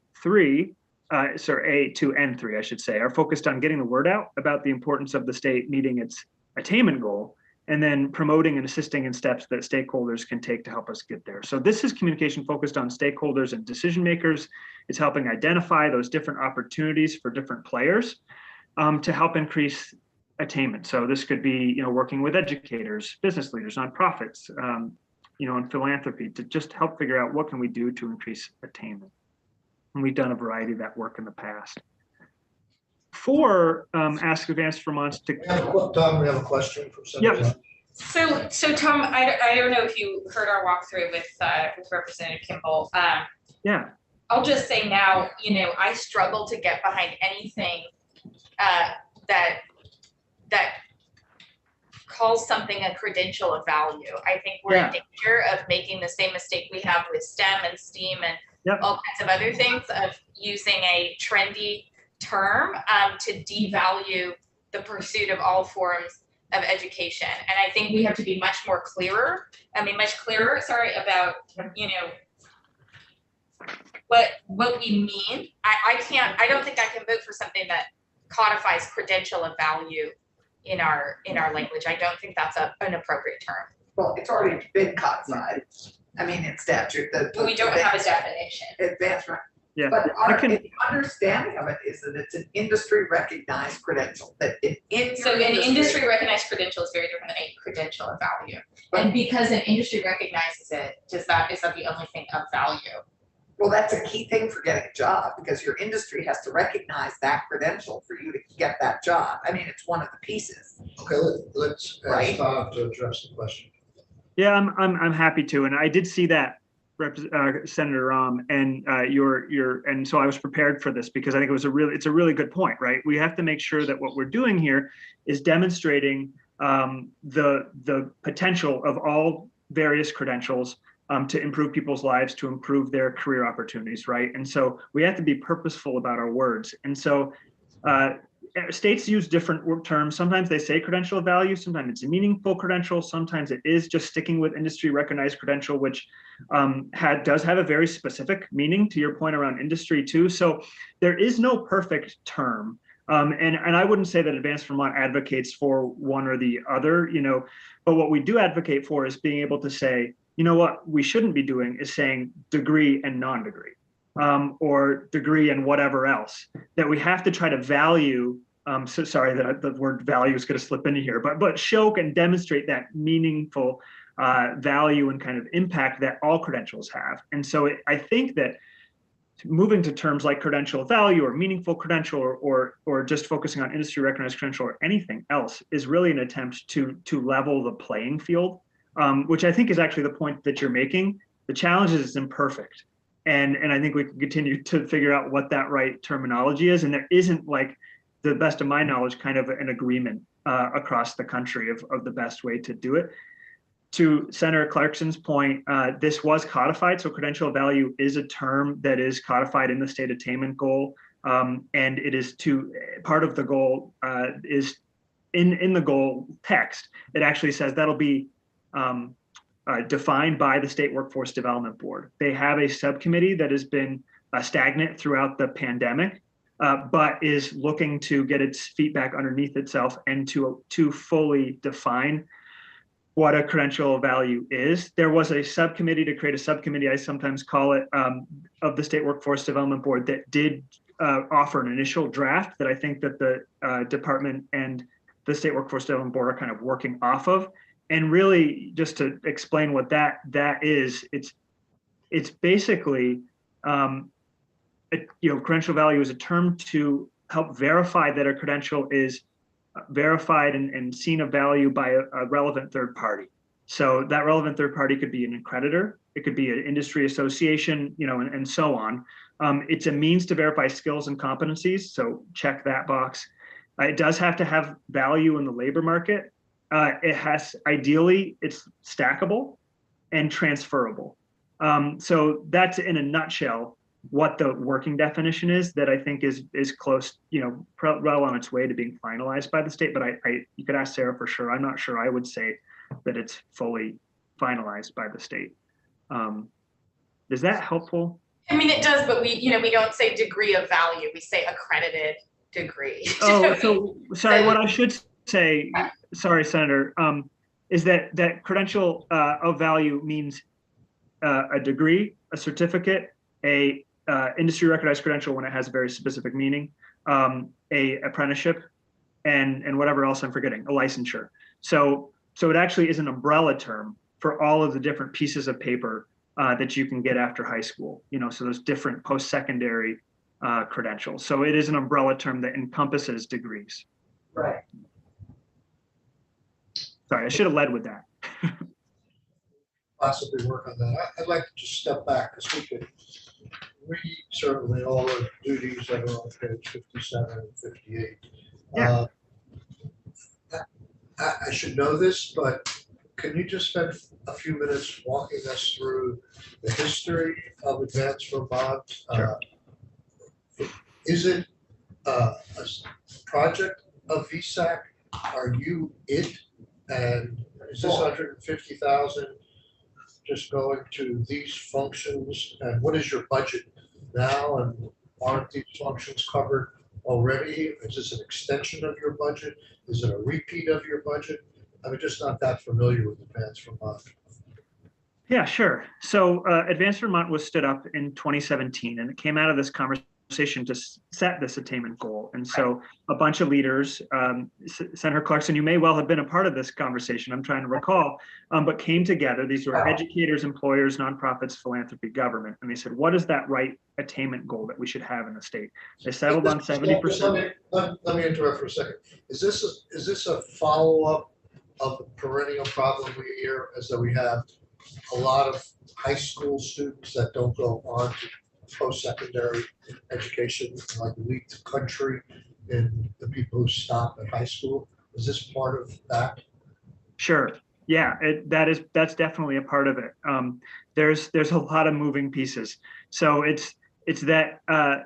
Speaker 8: and 3, I should say, are focused on getting the word out about the importance of the state meeting its attainment goal, and then promoting and assisting in steps that stakeholders can take to help us get there. So this is communication focused on stakeholders and decision makers. It's helping identify those different opportunities for different players to help increase attainment. So this could be, working with educators, business leaders, nonprofits, and philanthropy to just help figure out what can we do to increase attainment. And we've done a variety of that work in the past. 4, ask Advance Vermont to.
Speaker 1: Tom, we have a question from somebody.
Speaker 8: Yep.
Speaker 9: So Tom, I don't know if you heard our walkthrough with Representative Kimball.
Speaker 8: Yeah.
Speaker 7: I'll just say now, I struggle to get behind anything that calls something a credential of value. I think we're in danger of making the same mistake we have with STEM and STEAM and all kinds of other things, of using a trendy term to devalue the pursuit of all forms of education. And I think we have to be much clearer, about, what we mean. I don't think I can vote for something that codifies credential of value in our language. I don't think that's an appropriate term.
Speaker 4: Well, it's already been codified. In statute.
Speaker 9: But we don't have a definition.
Speaker 4: Advancement.
Speaker 8: Yeah.
Speaker 4: But the understanding of it is that it's an industry recognized credential. That an
Speaker 9: industry recognized credential is very different than a credential of value. And because an industry recognizes it, is that the only thing of value?
Speaker 4: Well, that's a key thing for getting a job because your industry has to recognize that credential for you to get that job. I mean, it's one of the pieces.
Speaker 1: Okay, let's
Speaker 4: Right.
Speaker 1: ask Tom to address the question.
Speaker 8: Yeah, I'm happy to, and I did see that, Senator Rahm, and and so I was prepared for this because I think it's a really good point, right? We have to make sure that what we're doing here is demonstrating the potential of all various credentials to improve people's lives, to improve their career opportunities, right? And so we have to be purposeful about our words. And so states use different terms. Sometimes they say credential of value, sometimes it's a meaningful credential, sometimes it is just sticking with industry recognized credential, which does have a very specific meaning, to your point around industry too. So there is no perfect term. And I wouldn't say that Advance Vermont advocates for one or the other, but what we do advocate for is being able to say, what we shouldn't be doing is saying degree and non-degree. Or degree and whatever else, that we have to try to value. So sorry that the word value is going to slip into here, but show and demonstrate that meaningful value and kind of impact that all credentials have. And so I think that moving to terms like credential of value or meaningful credential or just focusing on industry recognized credential or anything else is really an attempt to level the playing field, which I think is actually the point that you're making. The challenge is it's imperfect. And I think we can continue to figure out what that right terminology is. And there isn't, like, the best of my knowledge, kind of an agreement across the country of the best way to do it. To Senator Clarkson's point, this was codified. So credential of value is a term that is codified in the state attainment goal. And it is part of the goal is in the goal text. It actually says that'll be defined by the State Workforce Development Board. They have a subcommittee that has been stagnant throughout the pandemic, but is looking to get its feet back underneath itself and to fully define what a credential of value is. There was a subcommittee to create a subcommittee, I sometimes call it, of the State Workforce Development Board that did offer an initial draft that I think that the department and the State Workforce Development Board are kind of working off of. And really, just to explain what that is, it's basically, credential value is a term to help verify that a credential is verified and seen of value by a relevant third party. So that relevant third party could be an accreditor, it could be an industry association, and so on. It's a means to verify skills and competencies, so check that box. It does have to have value in the labor market. Ideally, it's stackable and transferable. So that's in a nutshell what the working definition is that I think is close, well on its way to being finalized by the state. But you could ask Sarah for sure. I'm not sure I would say that it's fully finalized by the state. Is that helpful?
Speaker 7: I mean, it does, but we don't say degree of value. We say accredited degree.
Speaker 8: Oh, so sorry, what I should say, sorry, Senator, is that credential of value means a degree, a certificate, a industry recognized credential when it has a very specific meaning, a apprenticeship, and whatever else I'm forgetting, a licensure. So it actually is an umbrella term for all of the different pieces of paper that you can get after high school. So those different post-secondary credentials. So it is an umbrella term that encompasses degrees.
Speaker 4: Right.
Speaker 8: Sorry, I should have led with that.
Speaker 1: Possibly work on that. I'd like to just step back because we could read certainly all the duties that are on page 57 and 58.
Speaker 8: Yeah.
Speaker 1: I should know this, but can you just spend a few minutes walking us through the history of Advance Vermont?
Speaker 8: Sure.
Speaker 1: Is it a project of VSAC? Are you it? And is this 150,000 just going to these functions? And what is your budget now? And aren't these functions covered already? Is this an extension of your budget? Is it a repeat of your budget? I'm just not that familiar with Advance Vermont. Yeah,
Speaker 8: sure. So Advance Vermont was stood up in 2017, and it came out of this conversation to set this attainment goal. And so a bunch of leaders, Senator Clarkson, you may well have been a part of this conversation, I'm trying to recall, but came together. These were educators, employers, nonprofits, philanthropy, government. And they said, what is that right attainment goal that we should have in the state? They settled on 70%.
Speaker 1: Let me interrupt for a second. Is this a follow-up of the perennial problem we hear, as that we have a lot of high school students that don't go on to post-secondary education, like lead the country in the people who stop at high school? Is this part of that?
Speaker 8: Sure. Yeah, that's definitely a part of it. There's a lot of moving pieces. So it's that a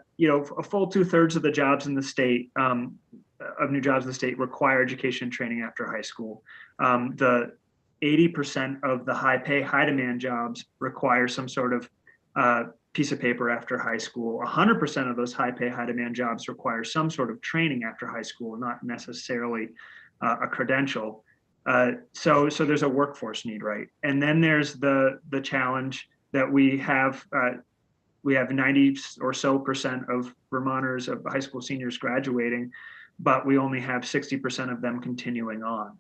Speaker 8: full 2/3 of the jobs in the state, of new jobs in the state, require education and training after high school. The 80% of the high pay, high demand jobs require some sort of piece of paper after high school. 100% of those high pay, high demand jobs require some sort of training after high school, not necessarily a credential. So there's a workforce need, right? And then there's the challenge that we have 90 or so % of Vermonters, of high school seniors graduating, but we only have 60% of them continuing on.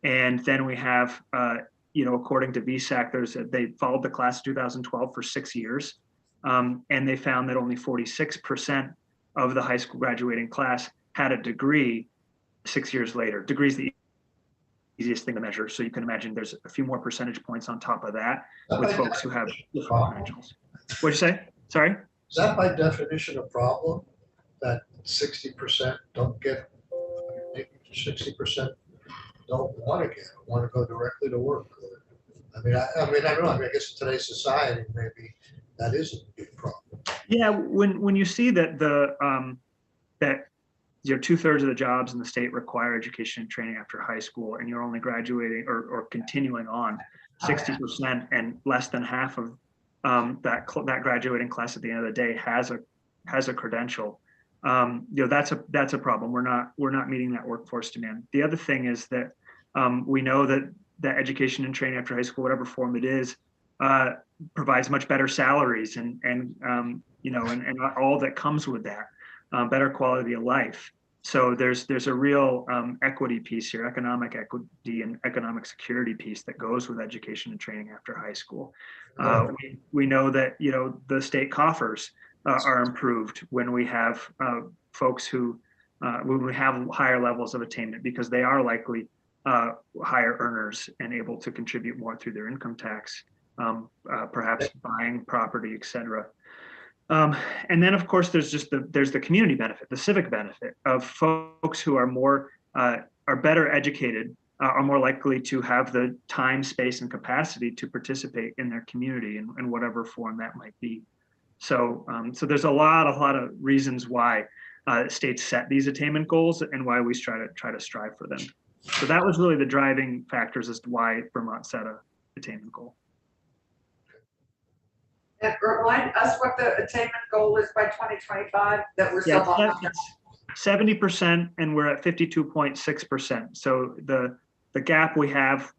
Speaker 8: And then we have, according to VSAC, they followed the class of 2012 for 6 years. And they found that only 46% of the high school graduating class had a degree 6 years later. Degree is the easiest thing to measure. So you can imagine there's a few more percentage points on top of that with folks who have different credentials. What'd you say? Sorry?
Speaker 1: Is that by definition a problem, that 60% don't get, 60% don't want to want to go directly to work? I mean, I don't know. I guess in today's society, maybe that is a big problem.
Speaker 8: Yeah, when you see that that 2/3 of the jobs in the state require education and training after high school, and you're only graduating or continuing on 60%, and less than half of that graduating class at the end of the day has a credential. That's a problem. We're not meeting that workforce demand. The other thing is that we know that education and training after high school, whatever form it is, provides much better salaries and all that comes with that, better quality of life. So there's a real equity piece here, economic equity and economic security piece that goes with education and training after high school. We know that the state coffers are improved when we have folks when we have higher levels of attainment, because they are likely higher earners and able to contribute more through their income tax, perhaps buying property, et cetera. And then, of course, there's the community benefit, the civic benefit of folks who are better educated, are more likely to have the time, space, and capacity to participate in their community in whatever form that might be. So there's a lot of reasons why states set these attainment goals and why we try to strive for them. So that was really the driving factors as to why Vermont set a attainment goal.
Speaker 4: And remind us what the attainment goal is by 2025, that we're still on.
Speaker 8: 70%, and we're at 52.6%. So the gap we have,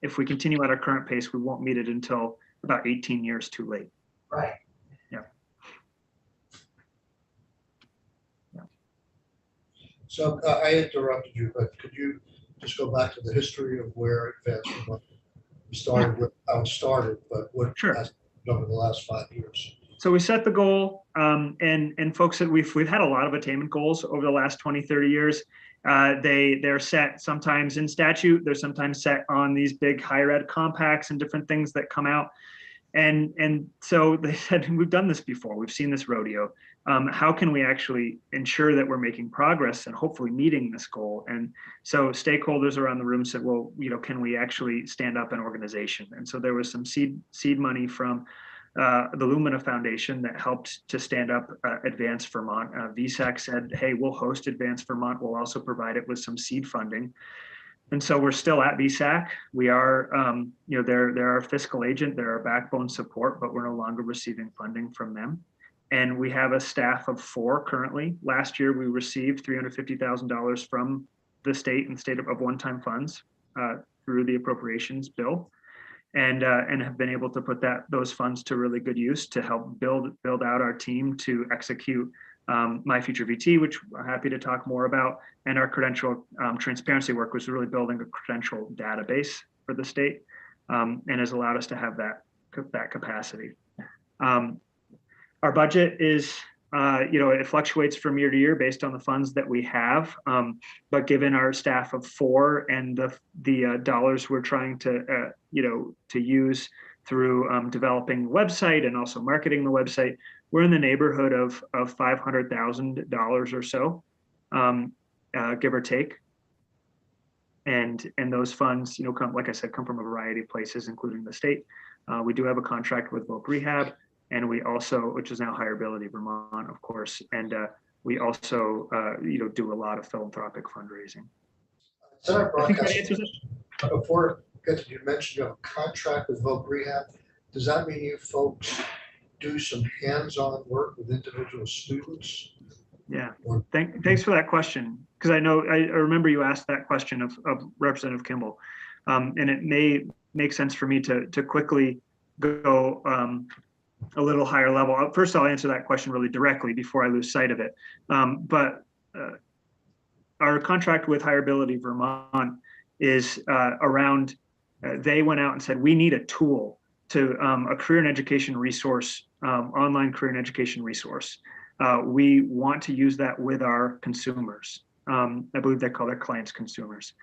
Speaker 8: if we continue at our current pace, we won't meet it until about 18 years too late.
Speaker 4: Right.
Speaker 8: Yeah.
Speaker 1: So I interrupted you, but could you just go back to the history of where Advanced Vermont started, with how it started, but what has done over the last 5 years?
Speaker 8: So we set the goal, and folks, that we've had a lot of attainment goals over the last 20, 30 years. They're set sometimes in statute. They're sometimes set on these big higher ed compacts and different things that come out. And so they said, we've done this before. We've seen this rodeo. How can we actually ensure that we're making progress and hopefully meeting this goal? And so stakeholders around the room said, well, can we actually stand up an organization? And so there was some seed money from the Lumina Foundation that helped to stand up Advance Vermont. VSAC said, hey, we'll host Advance Vermont. We'll also provide it with some seed funding. And so we're still at VSAC. We are, they're our fiscal agent, they're our backbone support, but we're no longer receiving funding from them. And we have a staff of 4 currently. Last year, we received $350,000 from the state and state of one-time funds through the appropriations bill. and have been able to put those funds to really good use to help build out our team to execute My Future VT, which we're happy to talk more about, and our credential transparency work was really building a credential database for the state, and has allowed us to have that capacity. Our budget is, it fluctuates from year to year based on the funds that we have. But given our staff of 4 and the dollars we're trying to, to use through developing the website and also marketing the website, we're in the neighborhood of $500,000 or so, give or take. And those funds, come, like I said, come from a variety of places, including the state. We do have a contract with Voc Rehab, and we also, which is now Hireability Vermont, of course, and we also, do a lot of philanthropic fundraising.
Speaker 1: Senator
Speaker 8: I think that
Speaker 1: Broadcast,
Speaker 8: answers it.
Speaker 1: before you mentioned you have a contract with Voc Rehab. Does that mean you folks do some hands-on work with individual students?
Speaker 8: Yeah, thanks for that question, because I remember you asked that question of Representative Kimball, and it may make sense for me to quickly go a little higher level. First, I'll answer that question really directly before I lose sight of it. But our contract with Hireability Vermont is around, they went out and said, we need a tool to a career and education resource, online career and education resource. We want to use that with our consumers. I believe they call their clients consumers.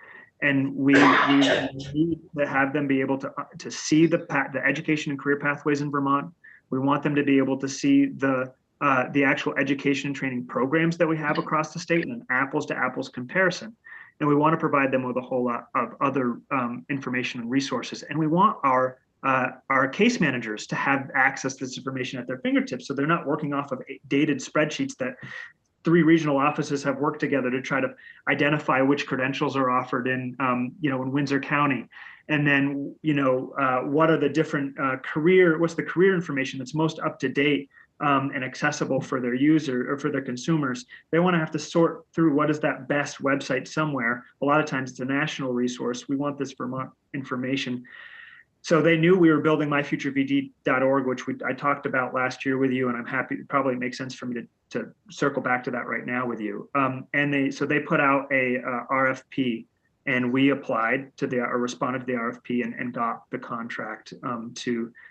Speaker 8: And we need to have them be able to see the education and career pathways in Vermont. We want them to be able to see the actual education and training programs that we have across the state in an apples to apples comparison. And we want to provide them with a whole lot of other information and resources. And we want our case managers to have access to this information at their fingertips, so they're not working off of dated spreadsheets that 3 regional offices have worked together to try to identify which credentials are offered in Windsor County. And then, what are the different what's the career information that's most up to date and accessible for their user or for their consumers. They want to have to sort through what is that best website somewhere. A lot of times it's a national resource. We want this Vermont information. So they knew we were building myfuturevd.org, which I talked about last year with you, and I'm happy. It probably makes sense for me to circle back to that right now with you. And they put out a RFP, and we applied to or responded to the RFP and got the contract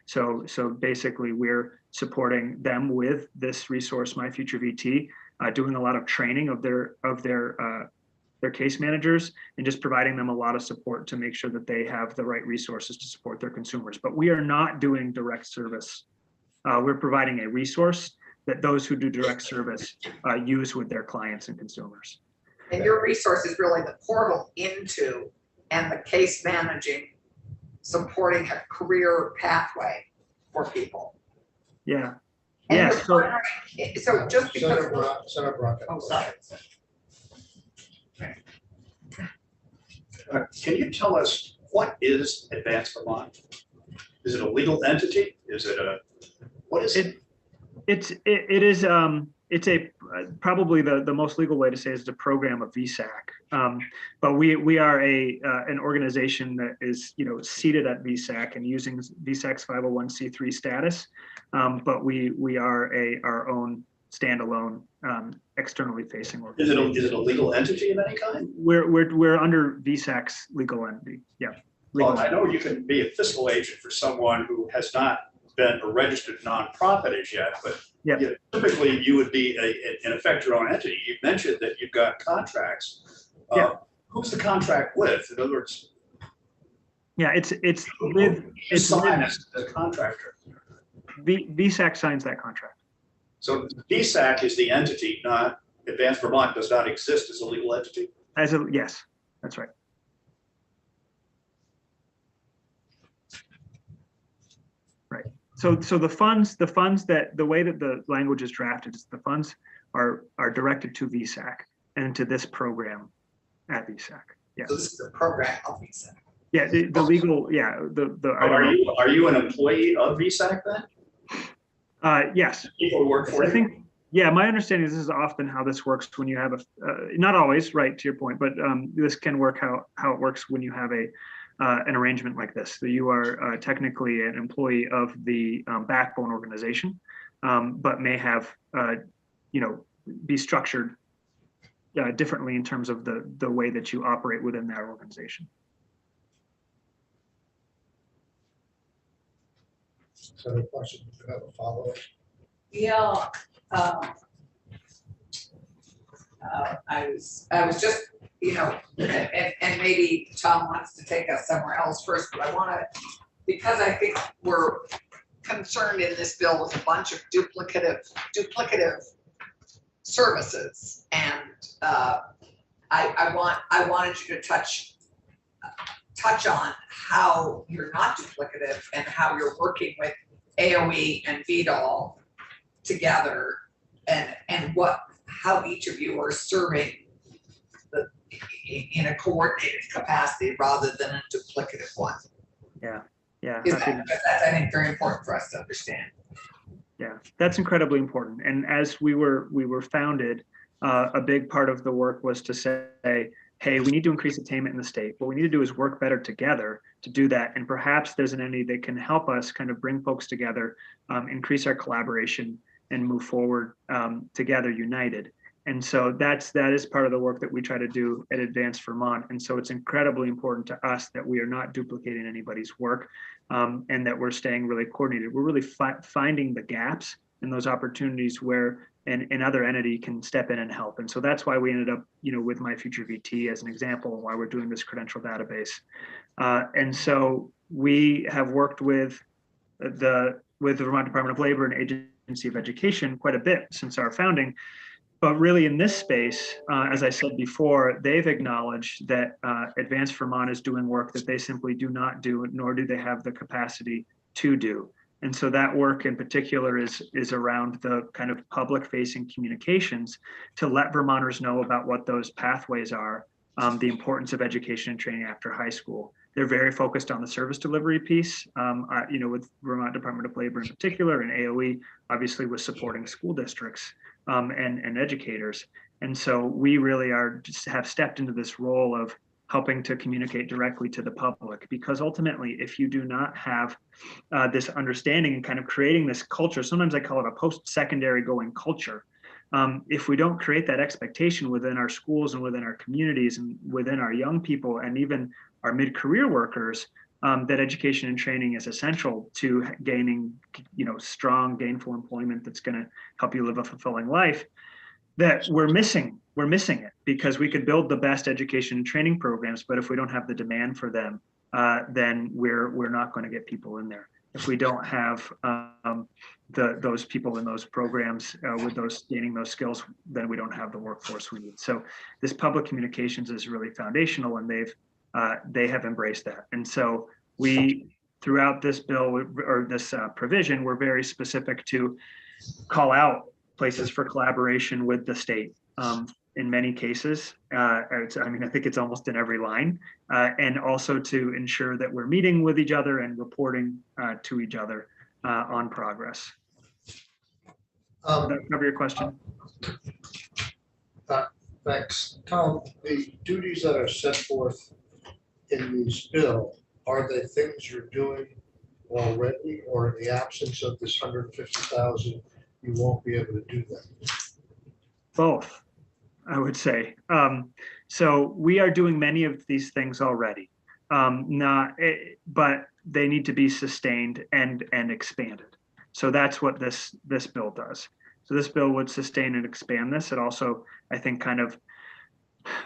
Speaker 8: so basically we're supporting them with this resource, My Future VT, doing a lot of training of their case managers and just providing them a lot of support to make sure that they have the right resources to support their consumers. But we are not doing direct service. We're providing a resource that those who do direct service use with their clients and consumers.
Speaker 4: And your resource is really the portal into and the case managing, supporting a career pathway for people.
Speaker 8: Yeah.
Speaker 4: And
Speaker 8: Yeah.
Speaker 4: so just because.
Speaker 1: Senator Brockett.
Speaker 4: Oh, sorry.
Speaker 5: Can you tell us what is Advance Vermont? Is it a legal entity? Is it what is it?
Speaker 8: It's probably the most legal way to say it's a program of VSAC. But we are an organization that is seated at VSAC and using VSAC's 501c3 status. But we are our own standalone externally facing organization.
Speaker 5: Is it a legal entity of any kind?
Speaker 8: We're under VSAC's legal entity. Yeah.
Speaker 5: Well, I know you can be a fiscal agent for someone who has not been a registered nonprofit as yet, but
Speaker 8: yeah.
Speaker 5: Typically you would be in effect your own entity. You mentioned that you've got contracts. Who's the contract with? In other words,
Speaker 8: yeah, it's
Speaker 5: as the contractor.
Speaker 8: VSAC signs that contract.
Speaker 5: So VSAC is the entity, not Advance Vermont does not exist as a legal entity?
Speaker 8: Yes, that's right. Right. So the funds that the way that the language is drafted is the funds are directed to VSAC and to this program at VSAC. Yeah.
Speaker 4: So this is the program of VSAC.
Speaker 8: Yeah, the legal, yeah.
Speaker 5: Are you an employee of VSAC then?
Speaker 8: Yes.
Speaker 5: People who work for you?
Speaker 8: Yeah, my understanding is this is often how this works when you have not always, right, to your point, but this can work how it works when you have an arrangement like this. So you are technically an employee of the backbone organization, but may have, be structured differently in terms of the way that you operate within that organization.
Speaker 1: So the question, could I have a follow-up?
Speaker 4: Yeah, I was just, and maybe Tom wants to take us somewhere else first, but I wanna, because I think we're concerned in this bill with a bunch of duplicative services, and I wanted you to touch on how you're not duplicative and how you're working with AOE and VDOL together, and how each of you are serving in a coordinated capacity rather than a duplicative one.
Speaker 8: Yeah.
Speaker 4: That's, I think, very important for us to understand.
Speaker 8: Yeah, that's incredibly important. And as we were founded, a big part of the work was to say, hey, we need to increase attainment in the state. What we need to do is work better together to do that. And perhaps there's an entity that can help us kind of bring folks together, increase our collaboration, and move forward together united. And so that is part of the work that we try to do at Advance Vermont. And so it's incredibly important to us that we are not duplicating anybody's work, and that we're staying really coordinated. We're really finding the gaps and those opportunities where another entity can step in and help. And so that's why we ended up, with My Future VT as an example, why we're doing this credential database. And so we have worked with the Vermont Department of Labor and Agency of Education quite a bit since our founding. But really in this space, as I said before, they've acknowledged that Advance Vermont is doing work that they simply do not do, nor do they have the capacity to do. And so that work in particular is around the kind of public-facing communications to let Vermonters know about what those pathways are, the importance of education and training after high school. They're very focused on the service delivery piece, with Vermont Department of Labor in particular, and AOE obviously was supporting school districts and educators. And so we really have stepped into this role of helping to communicate directly to the public, because ultimately, if you do not have this understanding and kind of creating this culture, sometimes I call it a post-secondary going culture. If we don't create that expectation within our schools and within our communities and within our young people and even our mid-career workers, that education and training is essential to gaining, strong, gainful employment that's going to help you live a fulfilling life, that we're missing it, because we could build the best education and training programs, but if we don't have the demand for them, then we're not going to get people in there. If we don't have those people in those programs with those gaining those skills, then we don't have the workforce we need. So this public communications is really foundational, and they have embraced that. And so we, throughout this bill or this provision, we're very specific to call out places for collaboration with the state. In many cases, I think it's almost in every line, and also to ensure that we're meeting with each other and reporting to each other on progress. Does that cover your question?
Speaker 1: Thanks. Tom, the duties that are set forth in this bill, are they things you're doing already, or in the absence of this 150,000, you won't be able to do that?
Speaker 8: Both, I would say. So we are doing many of these things already, but they need to be sustained and expanded. So that's what this bill does. So this bill would sustain and expand this. It also, I think, kind of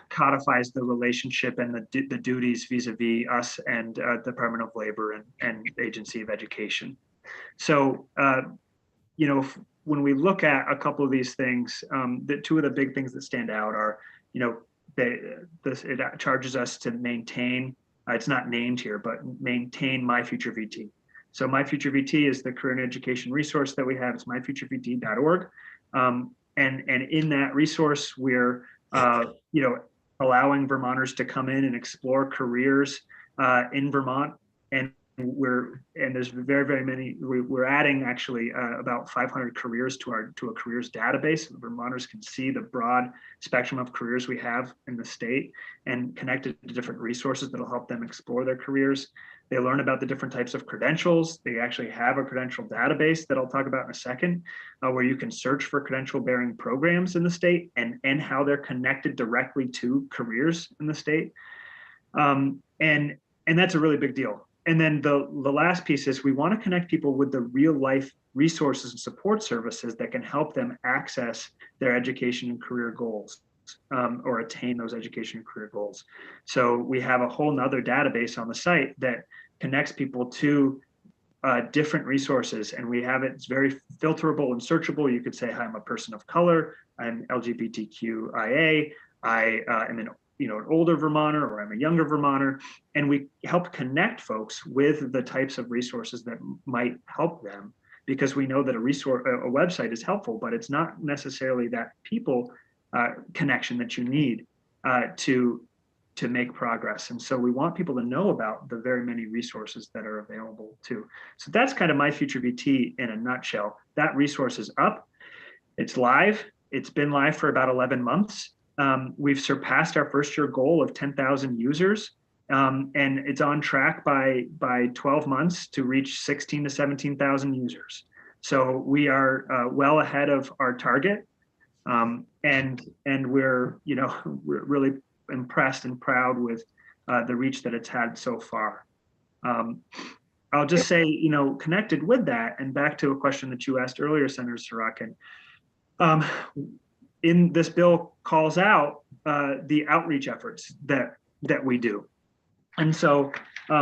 Speaker 8: codifies the relationship and the duties vis-a-vis us and Department of Labor and Agency of Education. So, when we look at a couple of these things, the two of the big things that stand out are, it charges us to maintain, it's not named here, but maintain My Future VT. So My Future VT is the career and education resource that we have. It's myfuturevt.org. And in that resource, we're, allowing Vermonters to come in and explore careers in Vermont and there's very many. We're adding actually about 500 careers to a careers database. Vermonters can see the broad spectrum of careers we have in the state and connected to different resources that'll help them explore their careers. They learn about the different types of credentials. They actually have a credential database that I'll talk about in a second, where you can search for credential bearing programs in the state and how they're connected directly to careers in the state. And that's a really big deal. And then the last piece is we want to connect people with the real life resources and support services that can help them access their education and career goals, or attain those education and career goals. So we have a whole nother database on the site that connects people to different resources, and we have it's very filterable and searchable. You could say, hi, I'm a person of color, I'm LGBTQIA, I am an older Vermonter, or I'm a younger Vermonter, and we help connect folks with the types of resources that might help them, because we know that a website is helpful, but it's not necessarily that people connection that you need to make progress. And so we want people to know about the very many resources that are available too. So that's kind of My Future VT in a nutshell. That resource is up, it's live, it's been live for about 11 months. We've surpassed our first year goal of 10,000 users, and it's on track by 12 months to reach 16 to 17,000 users. So we are well ahead of our target, and we're really impressed and proud with the reach that it's had so far. I'll just say, connected with that, and back to a question that you asked earlier, Senator Sorokin, in this bill calls out the outreach efforts that we do. And so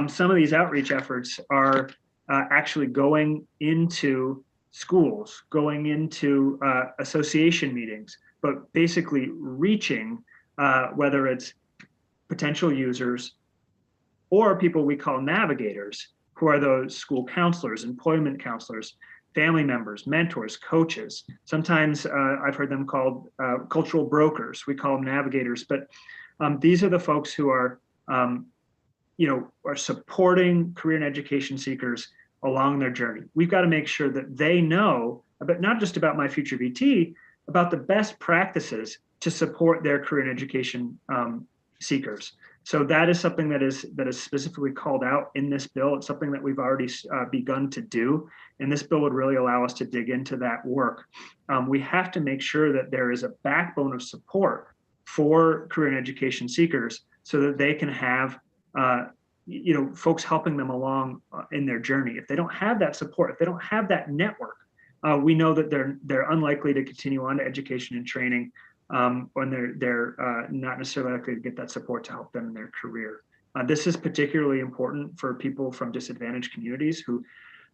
Speaker 8: some of these outreach efforts are actually going into schools, going into association meetings, but basically reaching whether it's potential users or people we call navigators, who are those school counselors, employment counselors, family members, mentors, coaches. Sometimes I've heard them called cultural brokers. We call them navigators, but these are the folks who are, are supporting career and education seekers along their journey. We've got to make sure that they know, but not just about My Future VT, about the best practices to support their career and education seekers. So that is something that is specifically called out in this bill. It's something that we've already begun to do, and this bill would really allow us to dig into that work. We have to make sure that there is a backbone of support for career and education seekers, so that they can have folks helping them along in their journey. If they don't have that support, if they don't have that network, we know that they're unlikely to continue on to education and training, when they're not necessarily likely to get that support to help them in their career. This is particularly important for people from disadvantaged communities who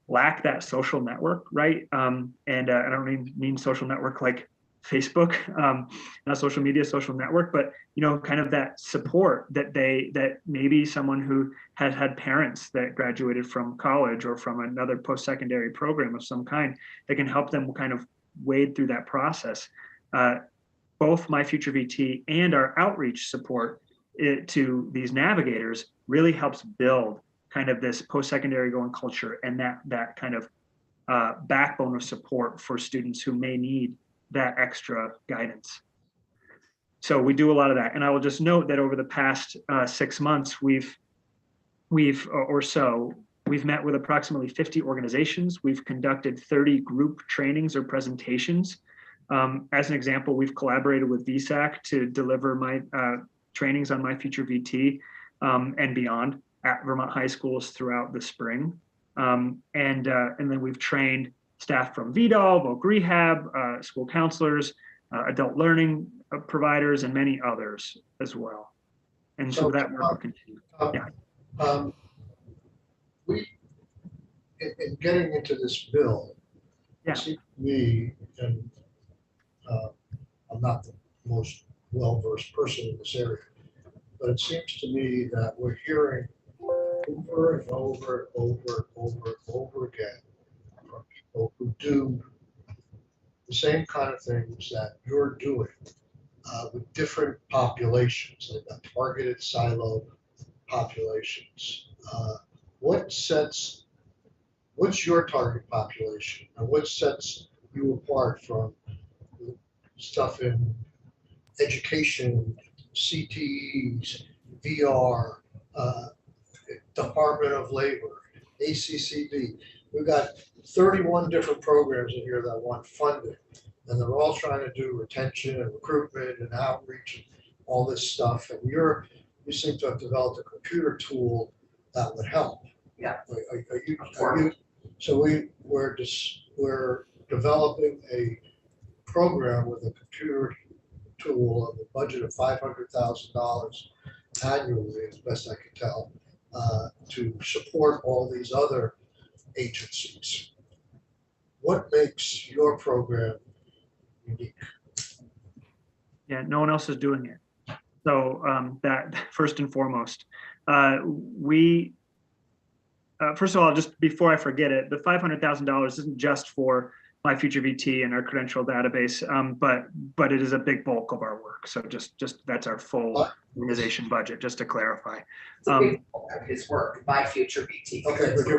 Speaker 8: lack that social network, right? And I don't mean social network like Facebook, not social media, social network, but kind of that support that maybe someone who has had parents that graduated from college or from another post-secondary program of some kind that can help them kind of wade through that process. Both My Future VT and our outreach support to these navigators really helps build kind of this post-secondary going culture and that kind of backbone of support for students who may need that extra guidance. So we do a lot of that. And I will just note that over the past 6 months, we've met with approximately 50 organizations. We've conducted 30 group trainings or presentations. As an example, we've collaborated with VSAC to deliver my trainings on My Future VT and beyond at Vermont high schools throughout the spring. And then we've trained staff from VDOL, Voc Rehab, school counselors, adult learning providers, and many others as well. And so that work will continue.
Speaker 1: In getting into this bill,
Speaker 8: yeah.
Speaker 1: It seems to me, and I'm not the most well-versed person in this area, but it seems to me that we're hearing over and over again from people who do the same kind of things that you're doing with different populations. They've got targeted silo populations what's your target population and what sets you apart from stuff in education, CTEs, VR, Department of Labor, ACCD? We've got 31 different programs in here that want funding, and they're all trying to do retention and recruitment and outreach and all this stuff. And you seem to have developed a computer tool that would help.
Speaker 4: Yeah.
Speaker 1: Are you, so we're developing a program with a computer tool of a budget of $500,000 annually, as best I can tell, to support all these other agencies. What makes your program unique?
Speaker 8: Yeah, no one else is doing it. So that first and foremost, first of all, just before I forget it, the $500,000 isn't just for My Future VT and our credential database, but it is a big bulk of our work. So just that's our full organization budget, just to clarify.
Speaker 4: It's a big bulk of his work, My Future VT.
Speaker 1: Okay, but your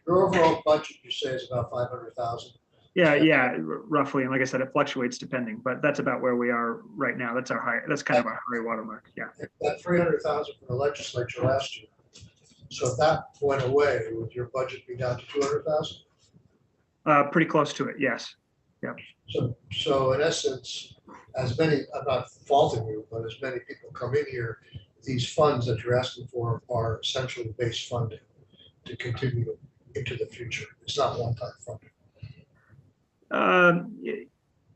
Speaker 1: overall budget, you say, is about 500,000.
Speaker 8: Yeah, roughly. And like I said, it fluctuates depending, but that's about where we are right now. That's kind of our high watermark. Yeah.
Speaker 1: That 300,000 from the legislature last year. So if that went away, would your budget be down to 200,000?
Speaker 8: Pretty close to it, yes. Yeah.
Speaker 1: So in essence, as many, I'm not faulting you, but as many people come in here, these funds that you're asking for are essentially base funding to continue into the future. It's not one-time funding.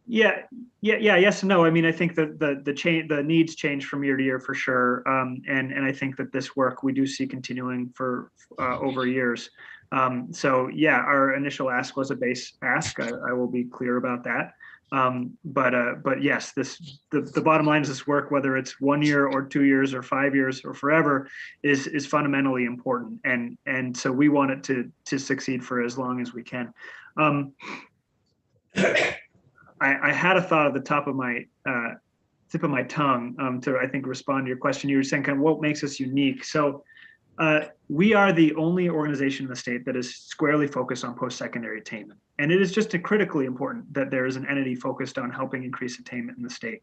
Speaker 1: Yes and no. I mean, I think that the needs change from year to year for sure, and I think that this work we do see continuing for over years. So yeah, our initial ask was a base ask. I will be clear about that. But yes, the bottom line is this work, whether it's 1 year or 2 years or 5 years or forever, is fundamentally important, and so we want it to succeed for as long as we can. I had a thought at the top of my tip of my tongue to, I think, respond to your question. You were saying kind of what makes us unique. So we are the only organization in the state that is squarely focused on post-secondary attainment. And it is just critically important that there is an entity focused on helping increase attainment in the state.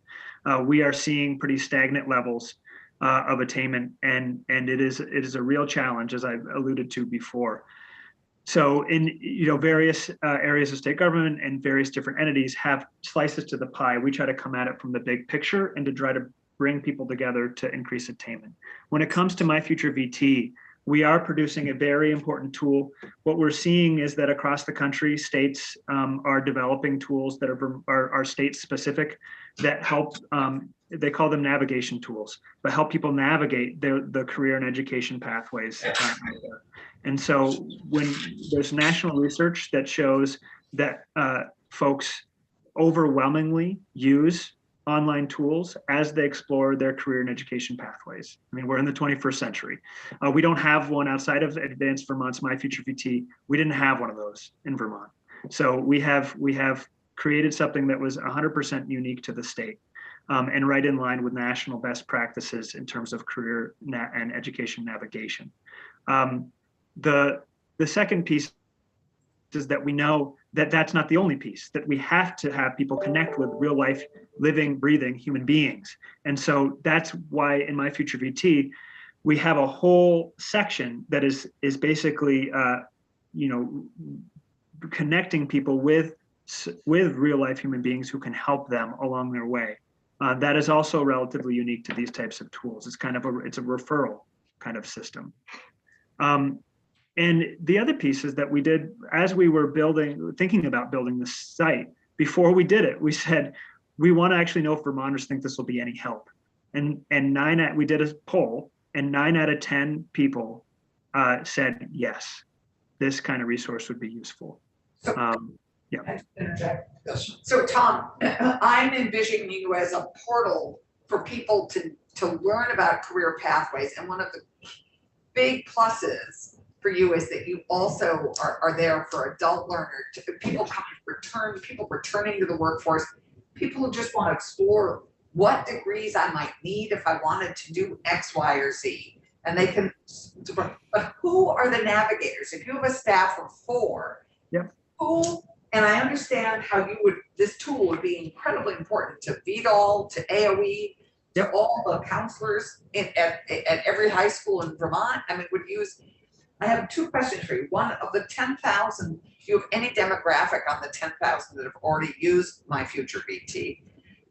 Speaker 1: We are seeing pretty stagnant levels of attainment, and it is a real challenge, as I've alluded to before. So in various areas of state government and various different entities have slices to the pie. We try to come at it from the big picture and to try to bring people together to increase attainment. When it comes to My Future VT, we are producing a very important tool. What we're seeing is that across the country, states are developing tools that are state specific that help. They call them navigation tools, but help people navigate the career and education pathways. And so when there's national research that shows that folks overwhelmingly use online tools as they explore their career and education pathways. I mean, we're in the 21st century. We don't have one outside of Advanced Vermont's My Future VT. We didn't have one of those in Vermont. So we have created something that was 100% unique to the state. And right in line with national best practices in terms of career and education navigation. The second piece is that we know that that's not the only piece, that we have to have people connect with real life, living, breathing human beings. And so that's why in My Future VT, we have a whole section that is basically, connecting people with real life human beings who can help them along their way. That is also relatively unique to these types of tools. It's it's a referral kind of system. And the other piece is that we did, as we were thinking about building this site, before we did it, we said, we want to actually know if Vermonters think this will be any help. And we did a poll, and 9 out of 10 people said, yes, this kind of resource would be useful. Yeah. Yes.
Speaker 4: So Tom, I'm envisioning you as a portal for people to learn about career pathways. And one of the big pluses for you is that you also are there for adult learners, people returning to the workforce, people who just want to explore what degrees I might need if I wanted to do X, Y, or Z. and they can, but who are the navigators? If you have a staff of 4,
Speaker 8: Yep.
Speaker 4: who, and I understand how you would, this tool would be incredibly important to VDOL, to AOE, to
Speaker 8: Yep.
Speaker 4: all the counselors at every high school in Vermont. I mean, would use, I have 2 questions for you. One, of the 10,000, do you have any demographic on the 10,000 that have already used My Future BT?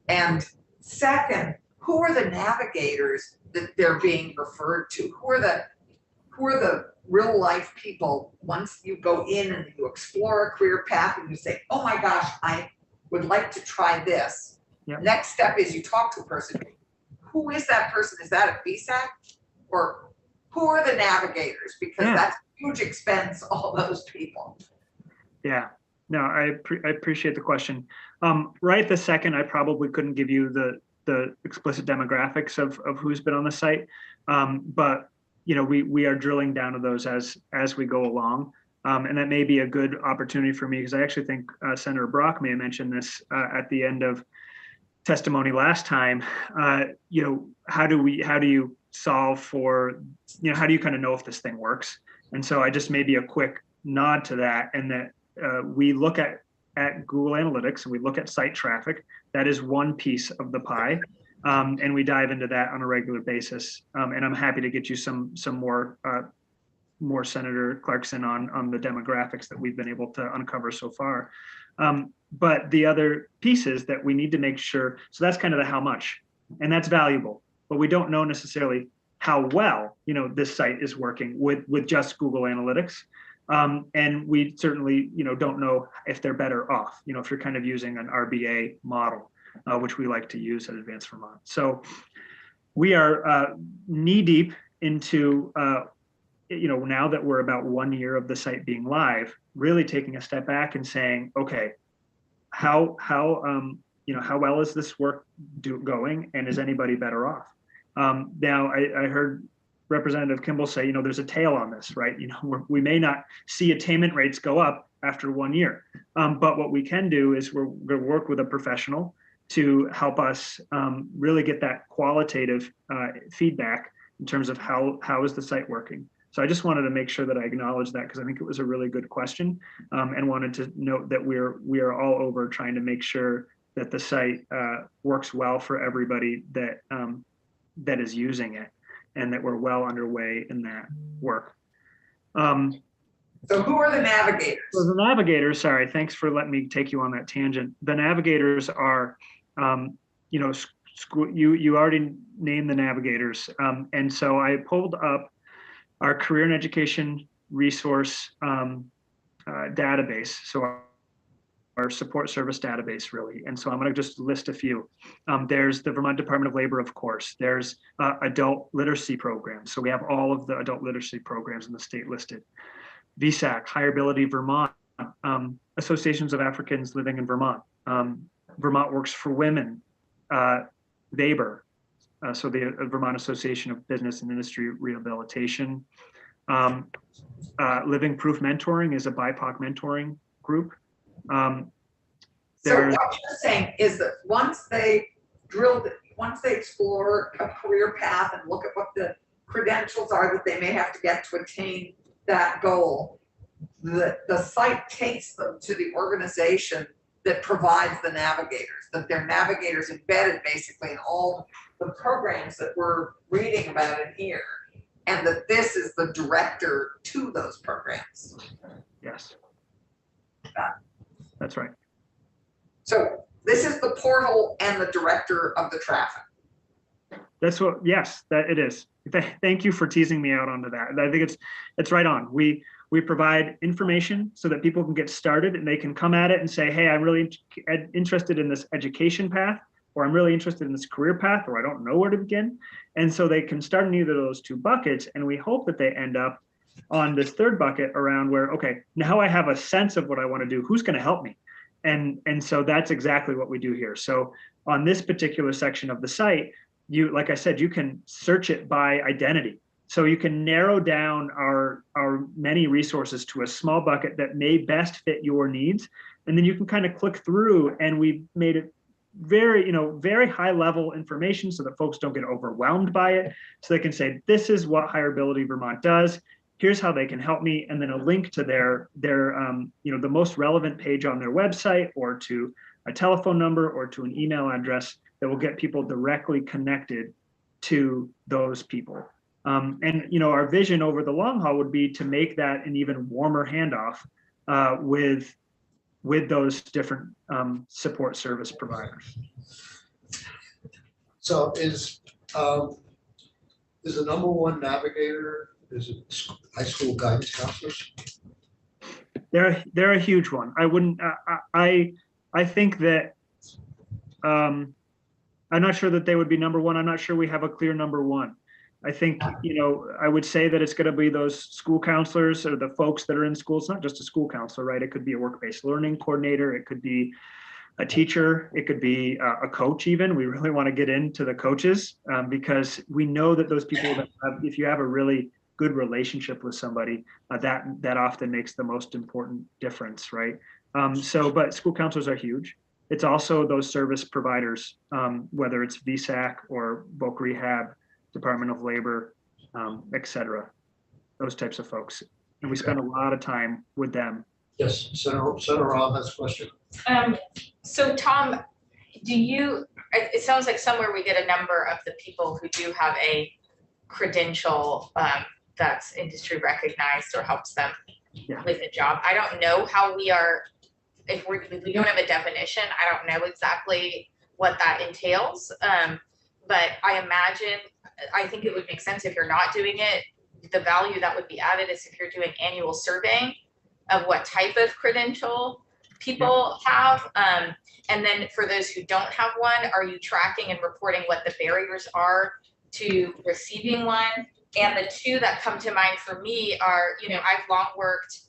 Speaker 4: And second, who are the navigators that they're being referred to? Who are the real life people, once you go in and you explore a career path and you say, oh my gosh, I would like to try this.
Speaker 8: Yep.
Speaker 4: Next step is you talk to a person. Who is that person? Is that a VSAC? Or who are the navigators? Because that's a huge expense, all those people.
Speaker 8: Yeah, no, I appreciate the question. Right this second, I probably couldn't give you the explicit demographics of who's been on the site, but you know, we are drilling down to those as we go along, and that may be a good opportunity for me, because I actually think Senator Brock may have mentioned this at the end of testimony last time. You know, how do you solve for, you know, how do you kind of know if this thing works? And so I just maybe a quick nod to that, and that we look at Google Analytics and we look at site traffic. That is one piece of the pie. And we dive into that on a regular basis. And I'm happy to get you some more Senator Clarkson on the demographics that we've been able to uncover so far. But the other pieces that we need to make sure, so that's kind of the how much, and that's valuable, but we don't know necessarily how well, you know, this site is working with just Google Analytics. And we certainly, you know, don't know if they're better off, you know, if you're kind of using an RBA model, which we like to use at Advanced Vermont. So we are knee deep into, you know, now that we're about 1 year of the site being live, really taking a step back and saying, okay, how you know, how well is this work going, and is anybody better off? Now I heard Representative Kimball say, you know, there's a tail on this, right? You know, we may not see attainment rates go up after 1 year, but what we can do is we're going to work with a professional to help us really get that qualitative feedback in terms of how is the site working. So I just wanted to make sure that I acknowledge that, because I think it was a really good question, and wanted to note that we are all over trying to make sure that the site works well for everybody that that is using it, and that we're well underway in that work.
Speaker 4: So who are the navigators?
Speaker 8: So the navigators, sorry, thanks for letting me take you on that tangent. The navigators are, you know, you already named the navigators. And so I pulled up our career and education resource database. So our support service database, really. And so I'm going to just list a few. There's the Vermont Department of Labor, of course. There's adult literacy programs. So we have all of the adult literacy programs in the state listed. VSAC, Higher Ability Vermont, Associations of Africans Living in Vermont, Vermont Works for Women, VABER, so the Vermont Association of Business and Industry Rehabilitation. Living Proof Mentoring is a BIPOC mentoring group.
Speaker 4: So what you're saying is that once they explore a career path and look at what the credentials are that they may have to get to attain that goal, the site takes them to the organization that provides the navigators, that they're navigators embedded basically in all the programs that we're reading about in here, and that this is the director to those programs.
Speaker 8: Yes, that's right.
Speaker 4: So this is the portal and the director of the traffic.
Speaker 8: That's what, yes, that it is. Thank you for teasing me out onto that. I think it's right on. We provide information so that people can get started, and they can come at it and say, hey, I'm really interested in this education path, or I'm really interested in this career path, or I don't know where to begin. And so they can start in either of those 2 buckets. And we hope that they end up on this 3rd bucket around where, okay, now I have a sense of what I want to do. Who's going to help me? And so that's exactly what we do here. So on this particular section of the site, like I said, you can search it by identity. So you can narrow down our many resources to a small bucket that may best fit your needs. And then you can kind of click through, and we made it very, very high level information so that folks don't get overwhelmed by it. So they can say, this is what Hireability Vermont does. Here's how they can help me. And then a link to their the most relevant page on their website, or to a telephone number, or to an email address that will get people directly connected to those people. And our vision over the long haul would be to make that an even warmer handoff with those different support service providers.
Speaker 1: So is the number one navigator, is it high school guidance counselors?
Speaker 8: They're a huge one. I wouldn't. I think that I'm not sure that they would be number one. I'm not sure we have a clear number one. I think, I would say that it's going to be those school counselors, or the folks that are in schools. Not just a school counselor, right? It could be a work-based learning coordinator. It could be a teacher. It could be a coach even. We really want to get into the coaches because we know that those people that if you have a really good relationship with somebody, that often makes the most important difference, right? But school counselors are huge. It's also those service providers, whether it's VSAC or Voc Rehab, Department of Labor, et cetera, those types of folks. And we spend a lot of time with them.
Speaker 1: Yes, Senator Rob has a question.
Speaker 7: So Tom, it sounds like somewhere we get a number of the people who do have a credential that's industry recognized or helps them with a job. I don't know how we are, if we don't have a definition, I don't know exactly what that entails. But I think it would make sense if you're not doing it. The value that would be added is if you're doing annual surveying of what type of credential people have. And then for those who don't have one, are you tracking and reporting what the barriers are to receiving one? And the two that come to mind for me are, I've long worked